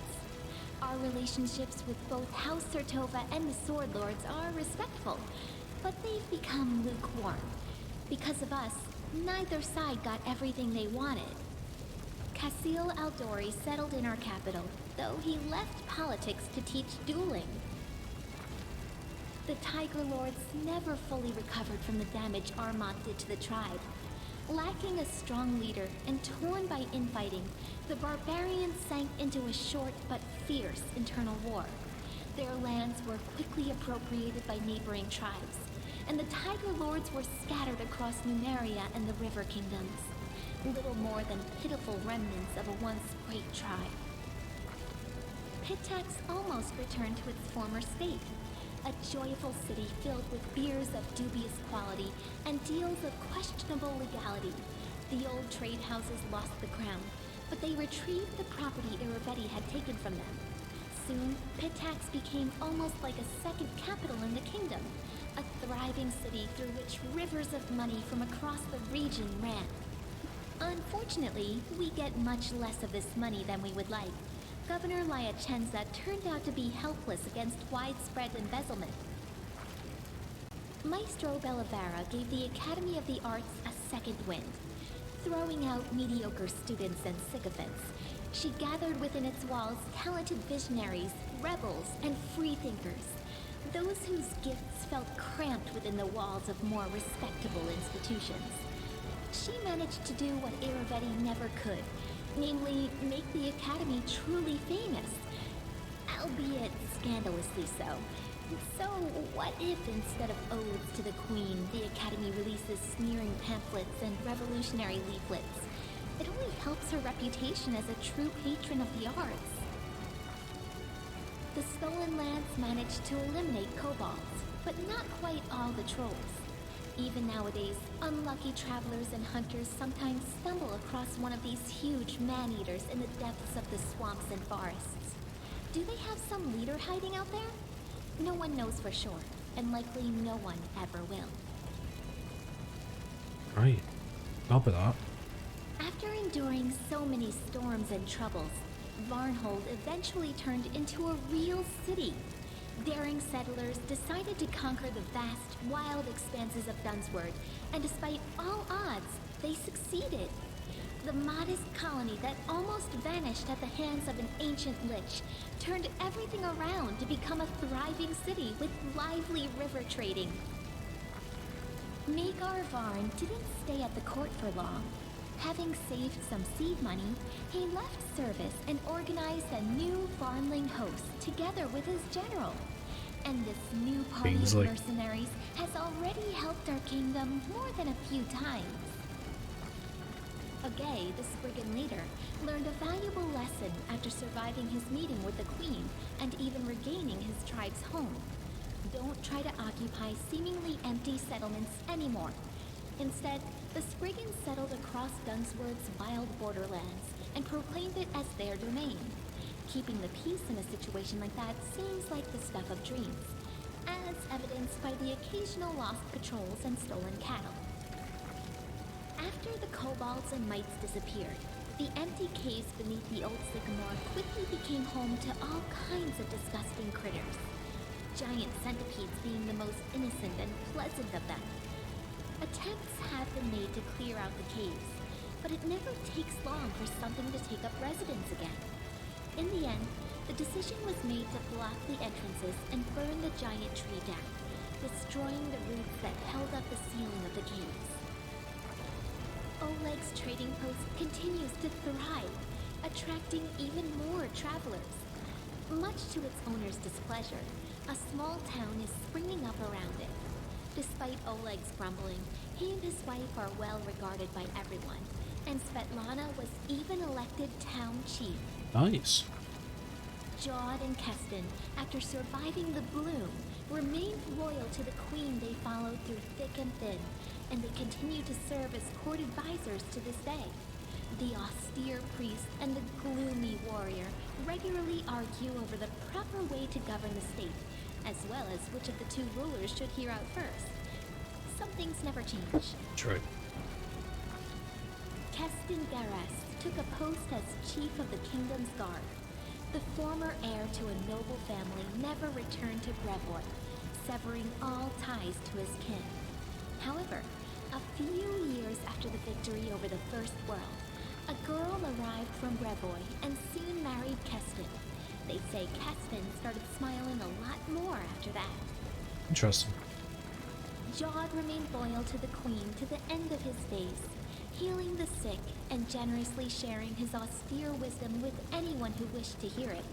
S8: Our relationships with both House Sertova and the Sword Lords are respectful, but they've become lukewarm. Because of us, neither side got everything they wanted. Casil Aldori settled in our capital, though he left politics to teach dueling. The Tiger Lords never fully recovered from the damage Armont did to the tribe. Lacking a strong leader and torn by infighting, the barbarians sank into a short but fierce internal war. Their lands were quickly appropriated by neighboring tribes, and the Tiger Lords were scattered across Numeria and the River Kingdoms. little more than pitiful remnants of a once great tribe. Pitax almost returned to its former state, a joyful city filled with beers of dubious quality and deals of questionable legality. The old trade houses lost the crown, but they retrieved the property Iravetti had taken from them. Soon, Pitax became almost like a second capital in the kingdom, a thriving city through which rivers of money from across the region ran. Unfortunately, we get much less of this money than we would like. Governor Liachenza turned out to be helpless against widespread embezzlement. Maestro Bellavera gave the Academy of the Arts a second wind. Throwing out mediocre students and sycophants, she gathered within its walls talented visionaries, rebels, and freethinkers, those whose gifts felt cramped within the walls of more respectable institutions. She managed to do what Iravetti never could, namely, make the Academy truly famous, albeit scandalously so. So, what if instead of odes to the Queen, the Academy releases smearing pamphlets and revolutionary leaflets? It only helps her reputation as a true patron of the arts. The stolen lands managed to eliminate kobolds, but not quite all the trolls. Even nowadays, unlucky travelers and hunters sometimes stumble across one of these huge man-eaters in the depths of the swamps and forests. Do they have some leader hiding out there? No one knows for sure, and likely no one ever will.
S2: Right. Copy that.
S8: After enduring so many storms and troubles, Varnhold eventually turned into a real city. Daring settlers decided to conquer the vast, wild expanses of Dunsword, and despite all odds, they succeeded. The modest colony that almost vanished at the hands of an ancient lich turned everything around to become a thriving city with lively river trading. Magar Varn didn't stay at the court for long. Having saved some seed money, he left service and organized a new Varnling host together with his general. And this new party of mercenaries has already helped our kingdom more than a few times. Agay, the Spriggan leader, learned a valuable lesson after surviving his meeting with the Queen and even regaining his tribe's home. Don't try to occupy seemingly empty settlements anymore. Instead, the Spriggans settled across Dunsword's wild borderlands and proclaimed it as their domain. Keeping the peace in a situation like that seems like the stuff of dreams, as evidenced by the occasional lost patrols and stolen cattle. After the kobolds and mites disappeared, the empty caves beneath the old sycamore quickly became home to all kinds of disgusting critters. Giant centipedes being the most innocent and pleasant of them. Attempts have been made to clear out the caves, but it never takes long for something to take up residence again. In the end, the decision was made to block the entrances and burn the giant tree down, destroying the roots that held up the ceiling of the caves. Oleg's trading post continues to thrive, attracting even more travelers. Much to its owner's displeasure, a small town is springing up around it. Despite Oleg's grumbling, he and his wife are well regarded by everyone, and Svetlana was even elected town chief.
S2: Nice.
S8: Jod and Keston, after surviving the bloom, remained loyal to the queen they followed through thick and thin, and they continue to serve as court advisors to this day. The austere priest and the gloomy warrior regularly argue over the proper way to govern the state, as well as which of the two rulers should hear out first. Some things never change.
S2: True.
S8: Keston Gares took a post as chief of the kingdom's guard. The former heir to a noble family never returned to Brevoy, severing all ties to his kin. However, a few years after the victory over the First World, a girl arrived from Brevoy and soon married Keston. They say Keston started smiling a lot more after that.
S2: Interesting.
S8: Jod remained loyal to the queen to the end of his days, healing the sick and generously sharing his austere wisdom with anyone who wished to hear it,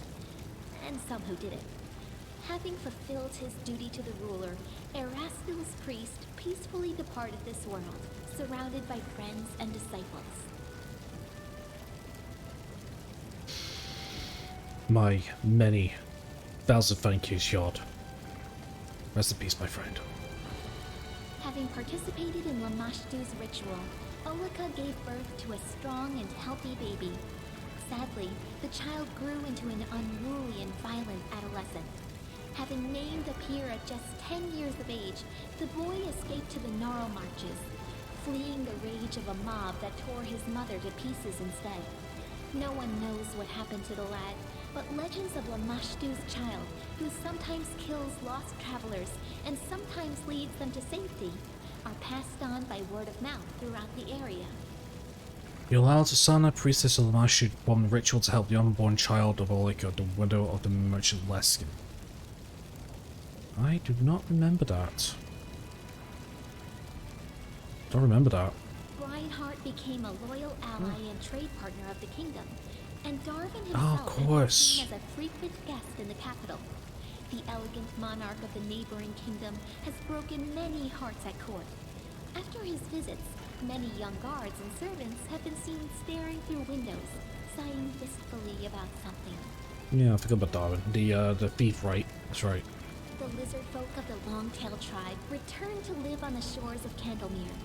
S8: and some who didn't. Having fulfilled his duty to the ruler, Erastil's priest peacefully departed this world, surrounded by friends and disciples.
S2: My many thousand thank yous, Yod. Rest in peace, my friend.
S8: Having participated in Lamashtu's ritual, Olika gave birth to a strong and healthy baby. Sadly, the child grew into an unruly and violent adolescent. Having named Apir at just 10 years of age, the boy escaped to the Gnarl Marches, fleeing the rage of a mob that tore his mother to pieces instead. No one knows what happened to the lad, but legends of Lamashtu's child, who sometimes kills lost travelers and sometimes leads them to safety, are passed on by word of mouth throughout the area.
S2: You allowed Asana, priestess of Lamashu, to perform the ritual to help the unborn child of Olika, the widow of the merchant Leskin. I do not remember that. Don't remember that.
S8: Reinhardt became a loyal ally and trade partner of the kingdom, and Darwin
S2: Oh,
S8: himself
S2: of course.
S8: is seen as a frequent guest in the capital. The elegant monarch of the neighboring kingdom has broken many hearts at court. After his visits, many young guards and servants have been seen staring through windows, sighing wistfully about something.
S2: Yeah, I forgot about Darwin. The thief, right? That's right.
S8: The lizard folk of the Longtail tribe returned to live on the shores of Candlemere,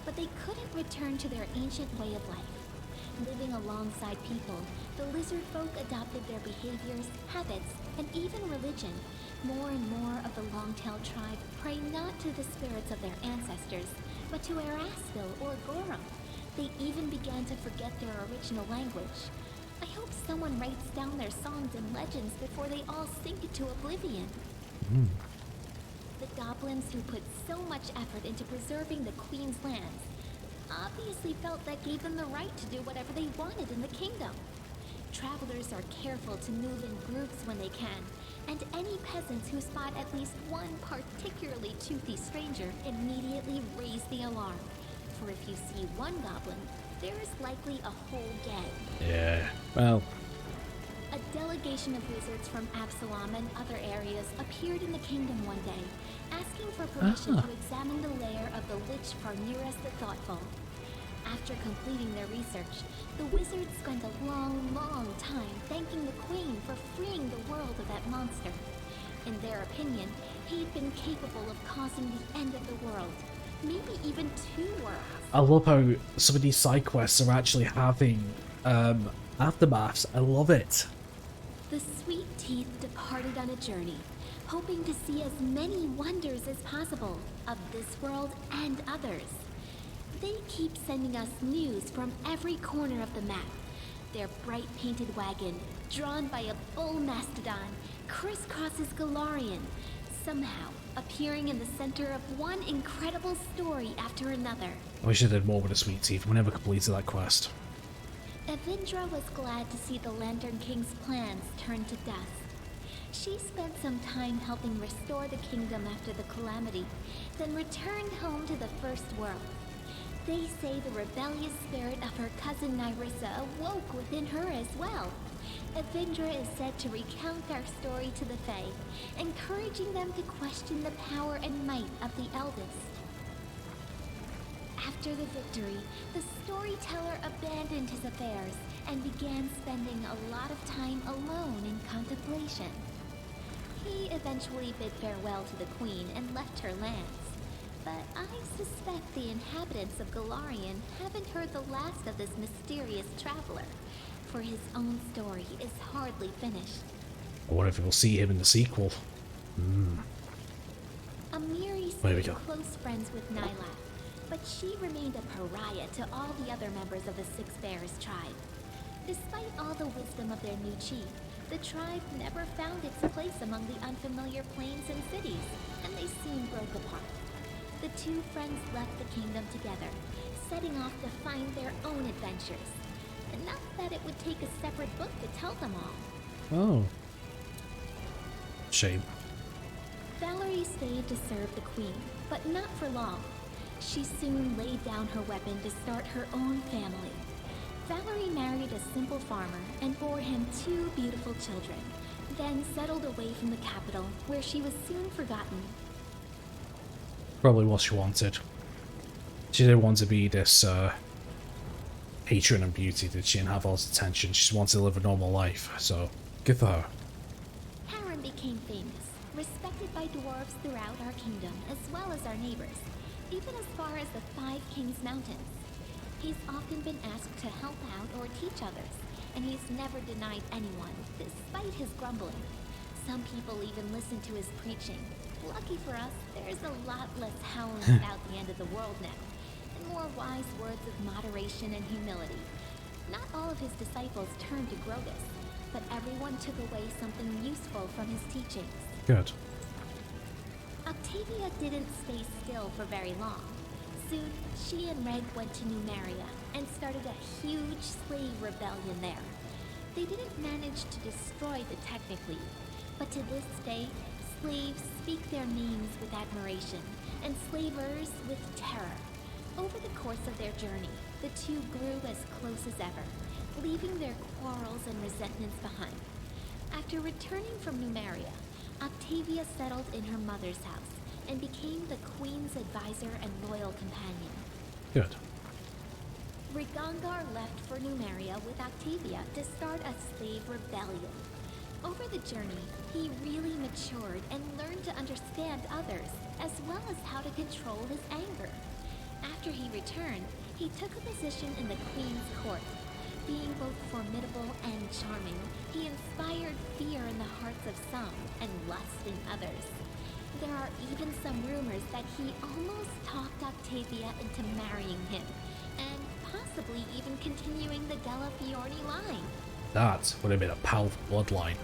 S8: but they couldn't return to their ancient way of life. Living alongside people, the lizard folk adopted their behaviors, habits, and even religion. More and more of the Longtail tribe pray not to the spirits of their ancestors, but to Erastil or Gorum. They even began to forget their original language. I hope someone writes down their songs and legends before they all sink into oblivion. The goblins who put so much effort into preserving the Queen's lands obviously felt that gave them the right to do whatever they wanted in the kingdom. Travelers are careful to move in groups when they can, and any peasants who spot at least one particularly toothy stranger immediately raise the alarm. For if you see one goblin, there is likely a whole gang.
S2: Yeah, well...
S8: A delegation of wizards from Absalom and other areas appeared in the kingdom one day, asking for permission to examine the lair of the witch Farniras the Thoughtful. After completing their research, the wizards spent a long, long time thanking the queen for freeing the world of that monster. In their opinion, he'd been capable of causing the end of the world, maybe even 2 worlds.
S2: I love how some of these side quests are actually having aftermaths. I love it.
S8: The sweet teeth departed on a journey, hoping to see as many wonders as possible of this world and others. They keep sending us news from every corner of the map. Their bright painted wagon, drawn by a bull mastodon, crisscrosses Galarian, somehow appearing in the center of one incredible story after another.
S2: I wish I did more with the sweet teeth. We never completed that quest.
S8: Avindra was glad to see the Lantern King's plans turn to dust. She spent some time helping restore the kingdom after the calamity, then returned home to the First World. They say the rebellious spirit of her cousin Nyrissa awoke within her as well. Avindra is said to recount our story to the Fae, encouraging them to question the power and might of the eldest. After the victory, the storyteller abandoned his affairs and began spending a lot of time alone in contemplation. He eventually bid farewell to the queen and left her lands. But I suspect the inhabitants of Galarian haven't heard the last of this mysterious traveler, for his own story is hardly finished.
S2: I wonder if we'll see him in the sequel.
S8: Amiri
S2: There we
S8: stayed
S2: go.
S8: close friends with Nyla, but she remained a pariah to all the other members of the Six Bears tribe. Despite all the wisdom of their new chief, the tribe never found its place among the unfamiliar plains and cities, and they soon broke apart. The two friends left the kingdom together, setting off to find their own adventures. Enough that it would take a separate book to tell them all.
S2: Oh. Shame.
S8: Valerie stayed to serve the queen, but not for long. She soon laid down her weapon to start her own family. Valerie married a simple farmer and bore him 2 beautiful children, then settled away from the capital, where she was soon forgotten.
S2: Probably what she wanted. She didn't want to be this patron of beauty, did she, and have all this attention. She just wanted to live a normal life, so... Good for her.
S8: Harren became famous, respected by dwarves throughout our kingdom, as well as our neighbors, even as far as the Five Kings Mountains. He's often been asked to help out or teach others, and he's never denied anyone, despite his grumbling. Some people even listen to his preaching. Lucky for us, there's a lot less howling about the end of the world now, and more wise words of moderation and humility. Not all of his disciples turned to Grogus, but everyone took away something useful from his teachings.
S2: Good.
S8: Octavia didn't stay still for very long. Soon, she and Reg went to Numeria and started a huge slave rebellion there. They didn't manage to destroy the Technically, but to this day, slaves speak their names with admiration, and slavers with terror. Over the course of their journey, the two grew as close as ever, leaving their quarrels and resentments behind. After returning from Numeria, Octavia settled in her mother's house and became the Queen's advisor and loyal companion.
S2: Good.
S8: Rigongar left for Numeria with Octavia to start a slave rebellion. Over the journey, he really matured and learned to understand others, as well as how to control his anger. After he returned, he took a position in the Queen's court. Being both formidable and charming, he inspired fear in the hearts of some and lust in others. There are even some rumors that he almost talked Octavia into marrying him, and possibly even continuing the Della Fiorni line.
S2: That would have been a powerful bloodline.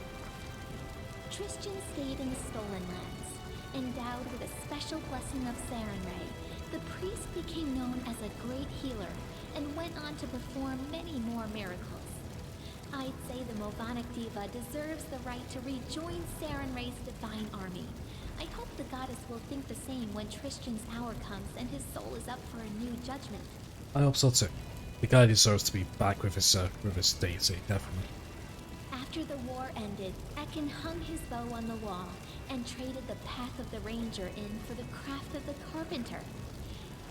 S8: Tristan stayed in the Stolen Lands. Endowed with a special blessing of Sarenrae, the priest became known as a great healer and went on to perform many more miracles. I'd say the Movonic Diva deserves the right to rejoin Sarenrae's divine army. I hope the goddess will think the same when Tristan's hour comes and his soul is up for a new judgment.
S2: I hope so too. The guy deserves to be back with his deity, definitely.
S8: After the war ended, Ekin hung his bow on the wall and traded the path of the ranger in for the craft of the carpenter.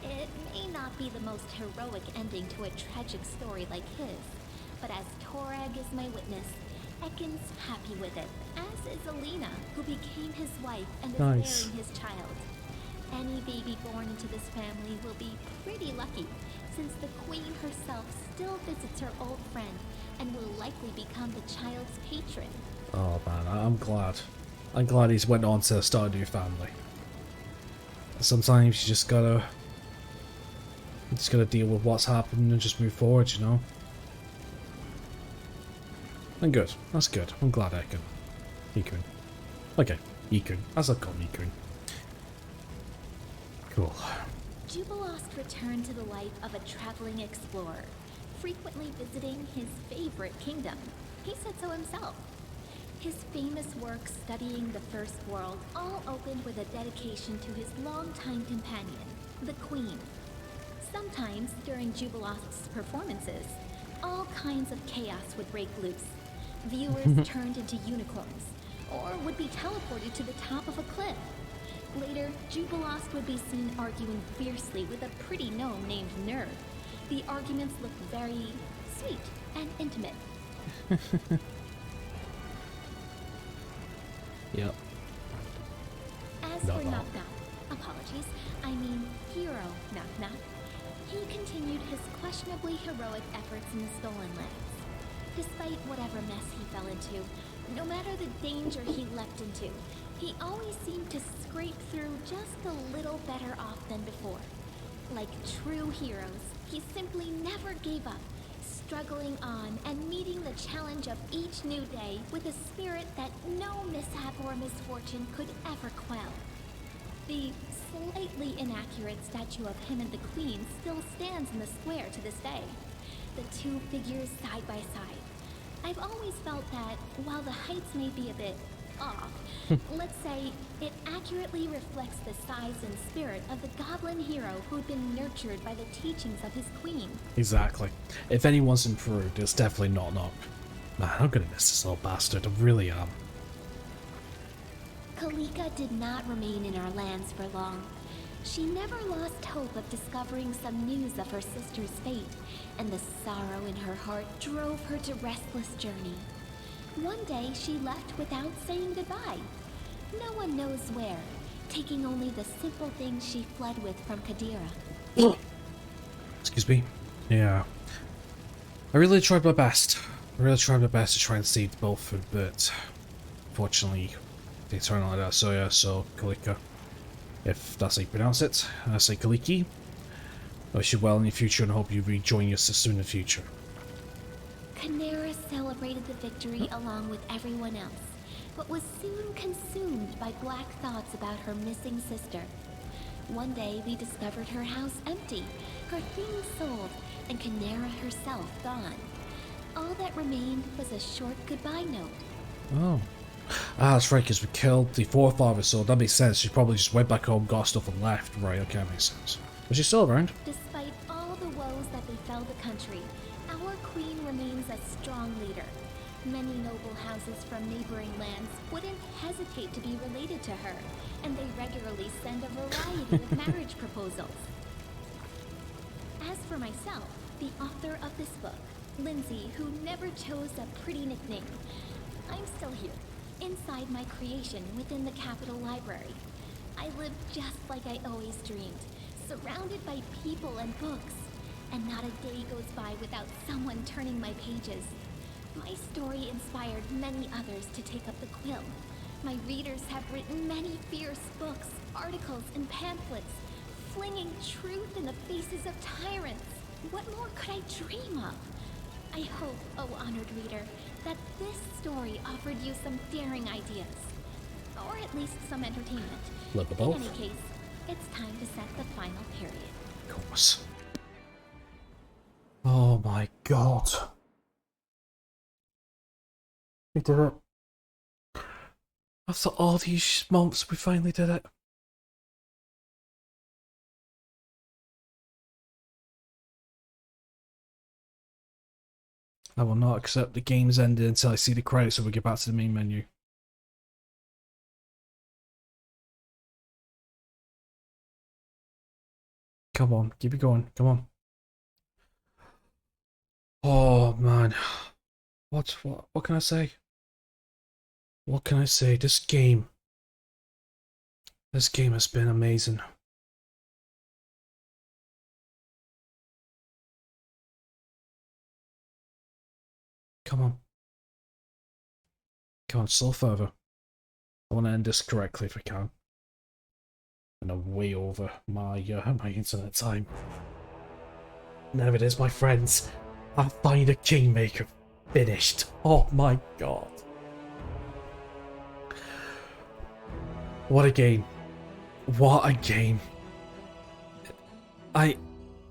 S8: It may not be the most heroic ending to a tragic story like his, but as Torag is my witness, Ekin's happy with it, as is Alina, who became his wife and is
S2: Nice.
S8: bearing his child. Any baby born into this family will be pretty lucky, since the queen herself still visits her old friend and will likely become the child's patron.
S2: Oh man, I'm glad. I'm glad he's went on to start a new family. Sometimes you just gotta deal with what's happened and just move forward, you know? And good. That's good. I'm glad Ikun. Okay, Ikun. As I call him Ikun. Cool.
S8: Jubilost returned to the life of a traveling explorer, frequently visiting his favorite kingdom. He said so himself. His famous work studying the First World all opened with a dedication to his longtime companion, the Queen. Sometimes, during Jubilost's performances, all kinds of chaos would break loose. Viewers turned into unicorns, or would be teleported to the top of a cliff. Later, Jubilost would be seen arguing fiercely with a pretty gnome named Nerd. The arguments looked very sweet and intimate.
S2: Yep.
S8: As for Knock Knock, apologies, I mean Hero Knock Knock, he continued his questionably heroic efforts in the Stolen Lands. Despite whatever mess he fell into, no matter the danger he leapt into, he always seemed to scrape through just a little better off than before. Like true heroes, he simply never gave up, struggling on and meeting the challenge of each new day with a spirit that no mishap or misfortune could ever quell. The slightly inaccurate statue of him and the Queen still stands in the square to this day, the two figures side by side. I've always felt that, while the heights may be a bit off, let's say it accurately reflects the size and spirit of the goblin hero who'd been nurtured by the teachings of his queen.
S2: Exactly. If anyone's improved, it's definitely Knock Knock. Man, I'm gonna miss this little bastard. I really am.
S8: Kalika did not remain in our lands for long. She never lost hope of discovering some news of her sister's fate, and the sorrow in her heart drove her to restless journey. One day she left without saying goodbye. No one knows where, taking only the simple things she fled with from Kadira.
S2: Excuse me. Yeah. I really tried my best. I really tried my best to try and save both, but unfortunately they turn out like that. So yeah, so Kalika. If that's how you pronounce it. I say Kaliki. I wish you well in your future and hope you rejoin your sister in the future.
S8: Canera celebrated the victory along with everyone else, but was soon consumed by black thoughts about her missing sister. One day we discovered her house empty, her things sold, and Canera herself gone. All that remained was a short goodbye note.
S2: Oh. Ah, that's right, because we killed the forefather, so that makes sense. She probably just went back home, got stuff and left. Right, okay, that makes sense. But she's still around.
S8: Despite all the woes that befell the country, our queen remains a strong leader. Many noble houses from neighboring lands wouldn't hesitate to be related to her, and they regularly send a variety of marriage proposals. As for myself, the author of this book, Lindsay, who never chose a pretty nickname, I'm still here, inside my creation within the Capitol Library. I live just like I always dreamed, surrounded by people and books, and not a day goes by without someone turning my pages. My story inspired many others to take up the quill. My readers have written many fierce books, articles, and pamphlets, flinging truth in the faces of tyrants. What more could I dream of? I hope, oh honored reader, that this story offered you some daring ideas, or at least some entertainment.
S2: Look at
S8: In
S2: both.
S8: any case, it's time to set the final period.
S2: Of course. Oh my god. We did it. After all these months, we finally did it. I will not accept the game's ended until I see the credits so we get back to the main menu. Come on, keep it going, come on. Oh man. What can I say? What can I say? This game has been amazing. Come on. Come on, still further. I want to end this correctly if I can. And I'm way over my my internet time. There it is, my friends. Pathfinder Kingmaker finished. Oh my god. What a game. What a game.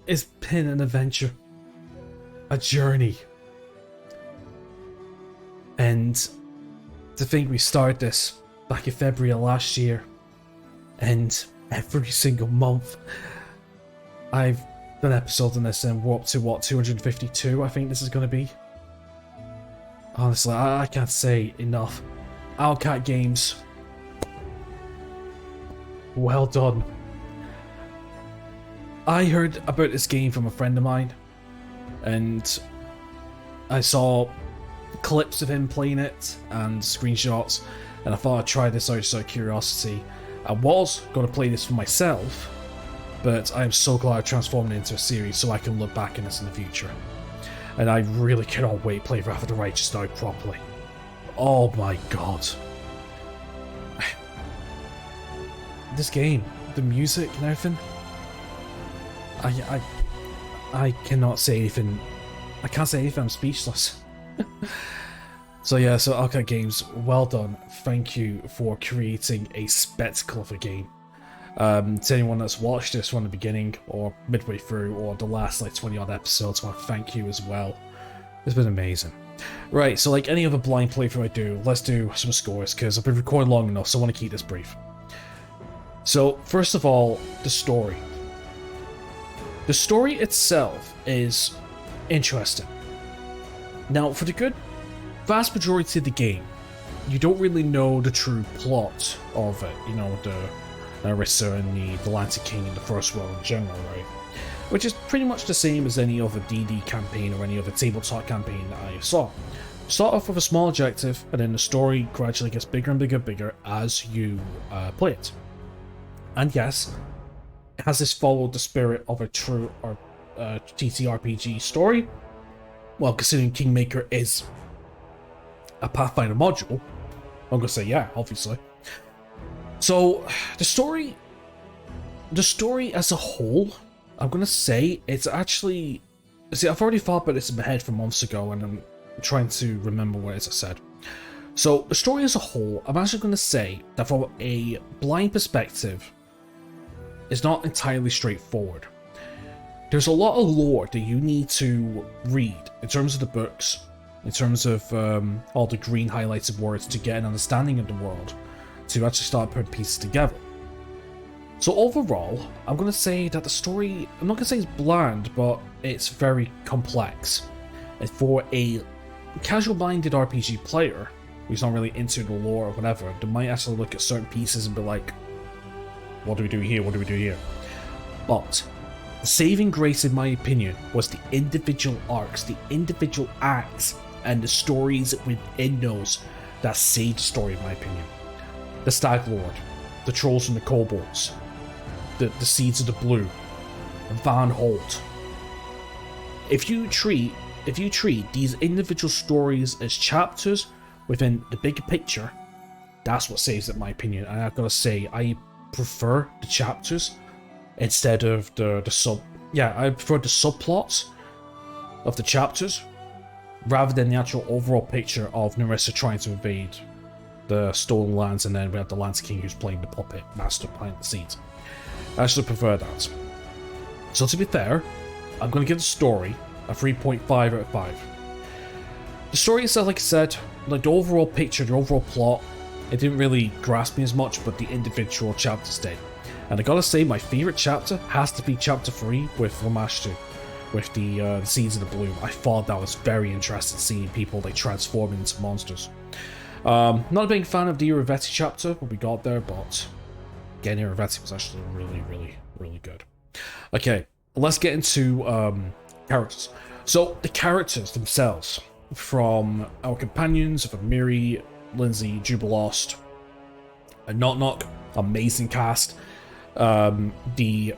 S2: It's been an adventure. A journey. And to think we started this back in February of last year, and every single month I've done episodes on this, and we're up to what, 252 I think this is going to be. Honestly, I can't say enough. Owlcat Games, well done. I heard about this game from a friend of mine, and I saw clips of him playing it and screenshots, and I thought I'd try this out just out of curiosity. I was going to play this for myself, but I am so glad I transformed it into a series so I can look back on this in the future. And I really cannot wait to play Wrath of the Righteous now properly. Oh my god. This game, the music and everything, I cannot say anything. I can't say anything, I'm speechless. So yeah, so Owlcat Games, well done. Thank you for creating a spectacle of a game. To anyone that's watched this from the beginning, or midway through, or the last like 20 odd episodes, I want to thank you as well. It's been amazing. Right, so like any other blind playthrough I do, let's do some scores, because I've been recording long enough, so I want to keep this brief. So, first of all, the story. The story itself is interesting. Now, for the good vast majority of the game, you don't really know the true plot of it. You know, the Narissa and the Atlantic King and the First World in general, right? Which is pretty much the same as any other DD campaign or any other tabletop campaign that I saw. start off with a small objective, and then the story gradually gets bigger and bigger and bigger as you play it. And yes, has this followed the spirit of a true TTRPG story? Well, considering Kingmaker is a Pathfinder module, I'm gonna say yeah, obviously. So the story as a whole, I'm gonna say it's actually. See, I've already thought about this in my head from months ago, and I'm trying to remember what it is I said. So the story as a whole, I'm actually gonna say that from a blind perspective, it's not entirely straightforward. There's a lot of lore that you need to read in terms of the books, in terms of all the green highlighted words to get an understanding of the world, to actually start putting pieces together. So overall, I'm going to say that the story, I'm not going to say it's bland, but it's very complex. And for a casual-minded RPG player, who's not really into the lore or whatever, they might actually look at certain pieces and be like, what do we do here, what do we do here? But the saving grace, in my opinion, was the individual arcs, the individual acts, and the stories within those that saved the story, in my opinion. The Stag Lord, the Trolls and the Kobolds, the Seeds of the Blue, Van Holt. If you treat these individual stories as chapters within the bigger picture, that's what saves it, in my opinion. And I've got to say, I prefer the chapters instead of the sub. Yeah, I prefer the subplots of the chapters rather than the actual overall picture of Narissa trying to invade the stolen lands, and then we have the Lance King who's playing the puppet master behind the scenes. I actually prefer that. So to be fair, I'm going to give the story a 3.5 out of 5. The story itself, like I said, like the overall picture, the overall plot, it didn't really grasp me as much, but the individual chapters did. And I gotta say, my favourite chapter has to be chapter 3 with Lamashtu, with the Seeds of the Blue. I thought that was very interesting, seeing people like transform into monsters. Not a big fan of the Iravetti chapter, what we got there, but again, Iravetti was actually really good. Okay, let's get into characters. So the characters themselves, from our companions of Amiri, Lindsay, Jubilost, and Knock, amazing cast. The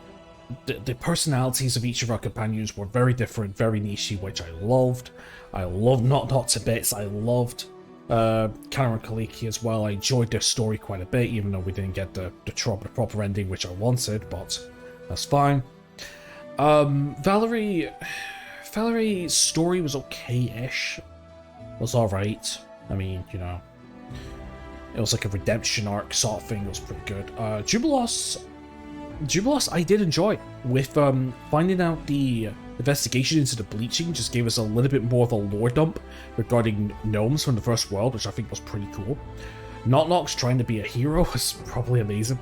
S2: personalities of each of our companions were very different, very niche, which I loved. I loved Knock to bits. I loved Kana and Kaliki as well. I enjoyed their story quite a bit, even though we didn't get the proper ending which I wanted, but that's fine. Valerie's story was okay-ish. Was alright. I mean, you know, it was like a redemption arc sort of thing. It was pretty good. Jubilost I did enjoy. With finding out the investigation into the bleaching, just gave us a little bit more of a lore dump regarding gnomes from the first world, which I think was pretty cool. Knock's trying to be a hero was probably amazing.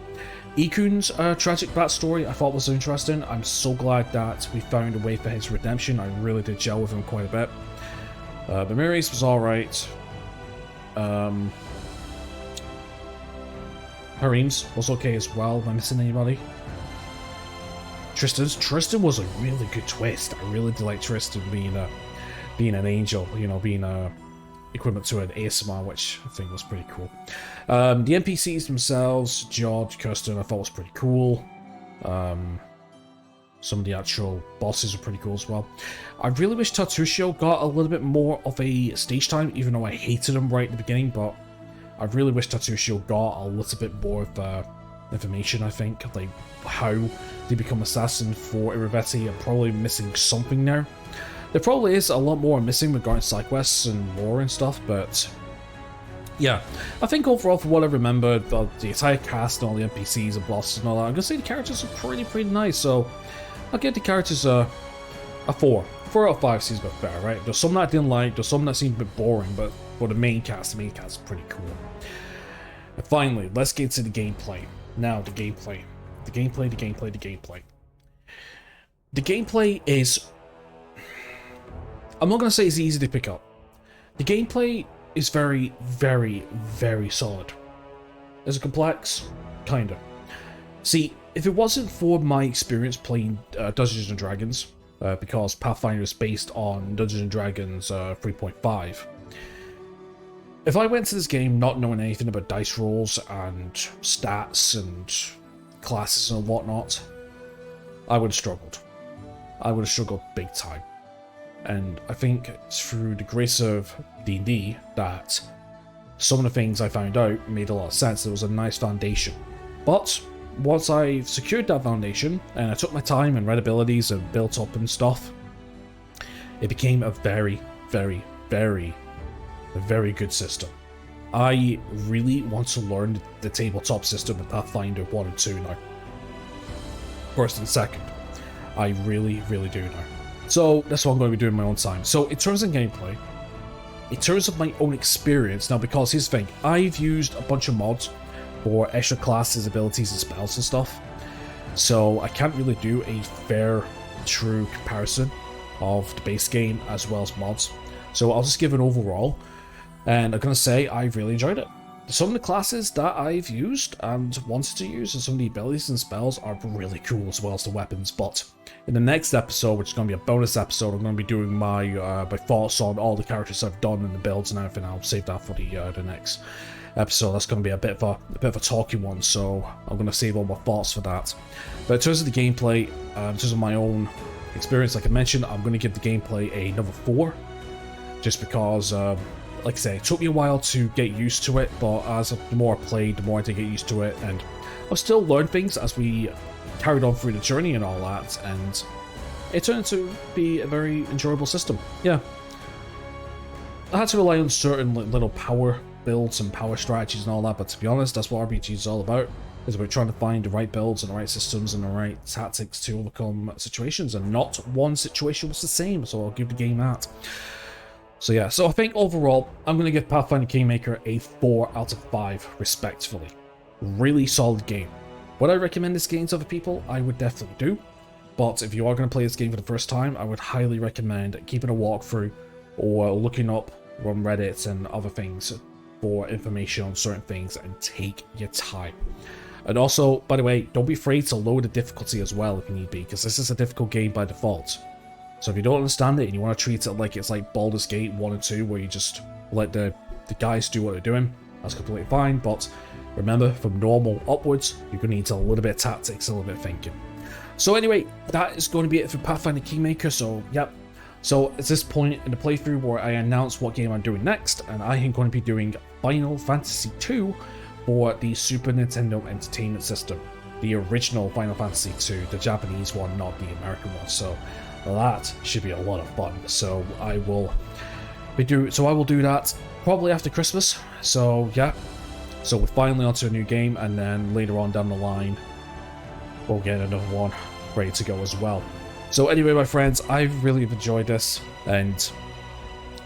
S2: Ikun's tragic backstory I thought was interesting. I'm so glad that we found a way for his redemption. I really did gel with him quite a bit. Bamiris was alright. Harim's was okay as well. Am I missing anybody? Tristan was a really good twist. I really did like Tristan being an angel, you know, being equivalent to an ASMR, which I think was pretty cool. The NPCs themselves, George, Kirsten, I thought was pretty cool. Some of the actual bosses are pretty cool as well. I really wish Tartusio got a little bit more of a stage time, even though I hated him right at the beginning, but I really wish Tartusio got a little bit more of information, I think, like how they become assassin for Iravetti. I'm probably missing something there. There probably is a lot more missing regarding side quests and lore and stuff, but yeah, I think overall, for what I remember, the entire cast and all the NPCs and bosses and all that, I'm gonna say the characters are pretty nice, so I'll give the characters a 4. 4 out of 5 seems a bit fair, right? There's some that I didn't like, there's some that seemed a bit boring, but for the main cast is pretty cool. And finally, let's get into the gameplay. Now, the gameplay. The gameplay is... I'm not going to say it's easy to pick up. The gameplay is very solid. Is it complex? Kinda. See, if it wasn't for my experience playing Dungeons & Dragons, because Pathfinder is based on Dungeons & Dragons 3.5, If I went to this game not knowing anything about dice rolls and stats and classes and whatnot, I would have struggled. I would have struggled big time. And I think it's through the grace of D&D that some of the things I found out made a lot of sense. There was a nice foundation. But once I secured that foundation and I took my time and read abilities and built up and stuff, it became a very, very, very, very good system. I really want to learn the tabletop system of Pathfinder 1 and 2 now. First and second. I really, really do now. So that's what I'm going to be doing in my own time. So in terms of gameplay, in terms of my own experience, now because here's the thing, I've used a bunch of mods for extra classes, abilities and spells and stuff. So I can't really do a fair, true comparison of the base game as well as mods. So I'll just give an overall. And I'm going to say I really enjoyed it. Some of the classes that I've used and wanted to use and some of the abilities and spells are really cool as well as the weapons. But in the next episode, which is going to be a bonus episode, I'm going to be doing my my thoughts on all the characters I've done and the builds and everything. I'll save that for the next episode. That's going to be a bit of a talky one, so I'm going to save all my thoughts for that. But in terms of the gameplay, in terms of my own experience, like I mentioned, I'm going to give the gameplay another 4, just because. Like I say, it took me a while to get used to it, but as the more I played, the more I did get used to it, and I'll still learn things as we carried on through the journey and all that, and it turned to be a very enjoyable system. Yeah. I had to rely on certain little power builds and power strategies and all that, but to be honest, that's what RPG is all about. It's about trying to find the right builds and the right systems and the right tactics to overcome situations, and not one situation was the same, so I'll give the game that. So yeah, so I think overall, I'm going to give Pathfinder Kingmaker a 4 out of 5, respectfully. Really solid game. Would I recommend this game to other people? I would definitely do. But if you are going to play this game for the first time, I would highly recommend keeping a walkthrough or looking up on Reddit and other things for information on certain things, and take your time. And also, by the way, don't be afraid to lower the difficulty as well if you need be, because this is a difficult game by default. So if you don't understand it and you want to treat it like it's like Baldur's Gate 1 and 2, where you just let the guys do what they're doing, that's completely fine. But remember, from normal upwards, you're going to need a little bit of tactics, a little bit of thinking. So anyway, that is going to be it for Pathfinder Kingmaker. So yep. So it's this point in the playthrough where I announce what game I'm doing next, and I am going to be doing Final Fantasy II for the Super Nintendo Entertainment System. The original Final Fantasy II, the Japanese one, not the American one. So that should be a lot of fun. So I will do that probably after Christmas. So yeah, so we're finally onto a new game, and then later on down the line we'll get another one ready to go as well. So anyway, my friends, I really have enjoyed this, and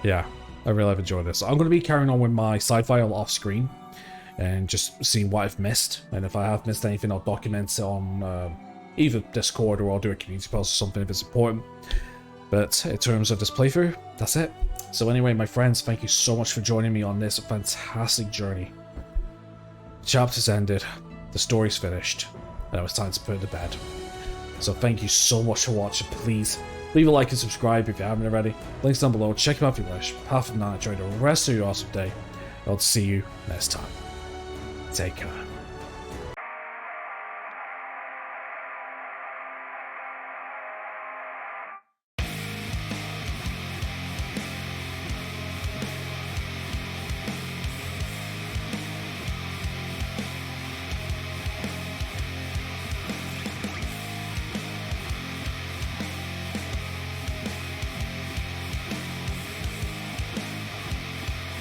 S2: yeah, I really have enjoyed this. I'm going to be carrying on with my side file off screen and just seeing what I've missed, and if I have missed anything, I'll document it on either Discord, or I'll do a community post or something if it's important. But in terms of this playthrough, that's it. So anyway, my friends, thank you so much for joining me on this fantastic journey. The chapter's ended, the story's finished, and now it's time to put it to bed. So thank you so much for watching. Please leave a like and subscribe if you haven't already. Links down below, check them out if you wish. Apart from that, enjoy the rest of your awesome day. I'll see you next time. Take care.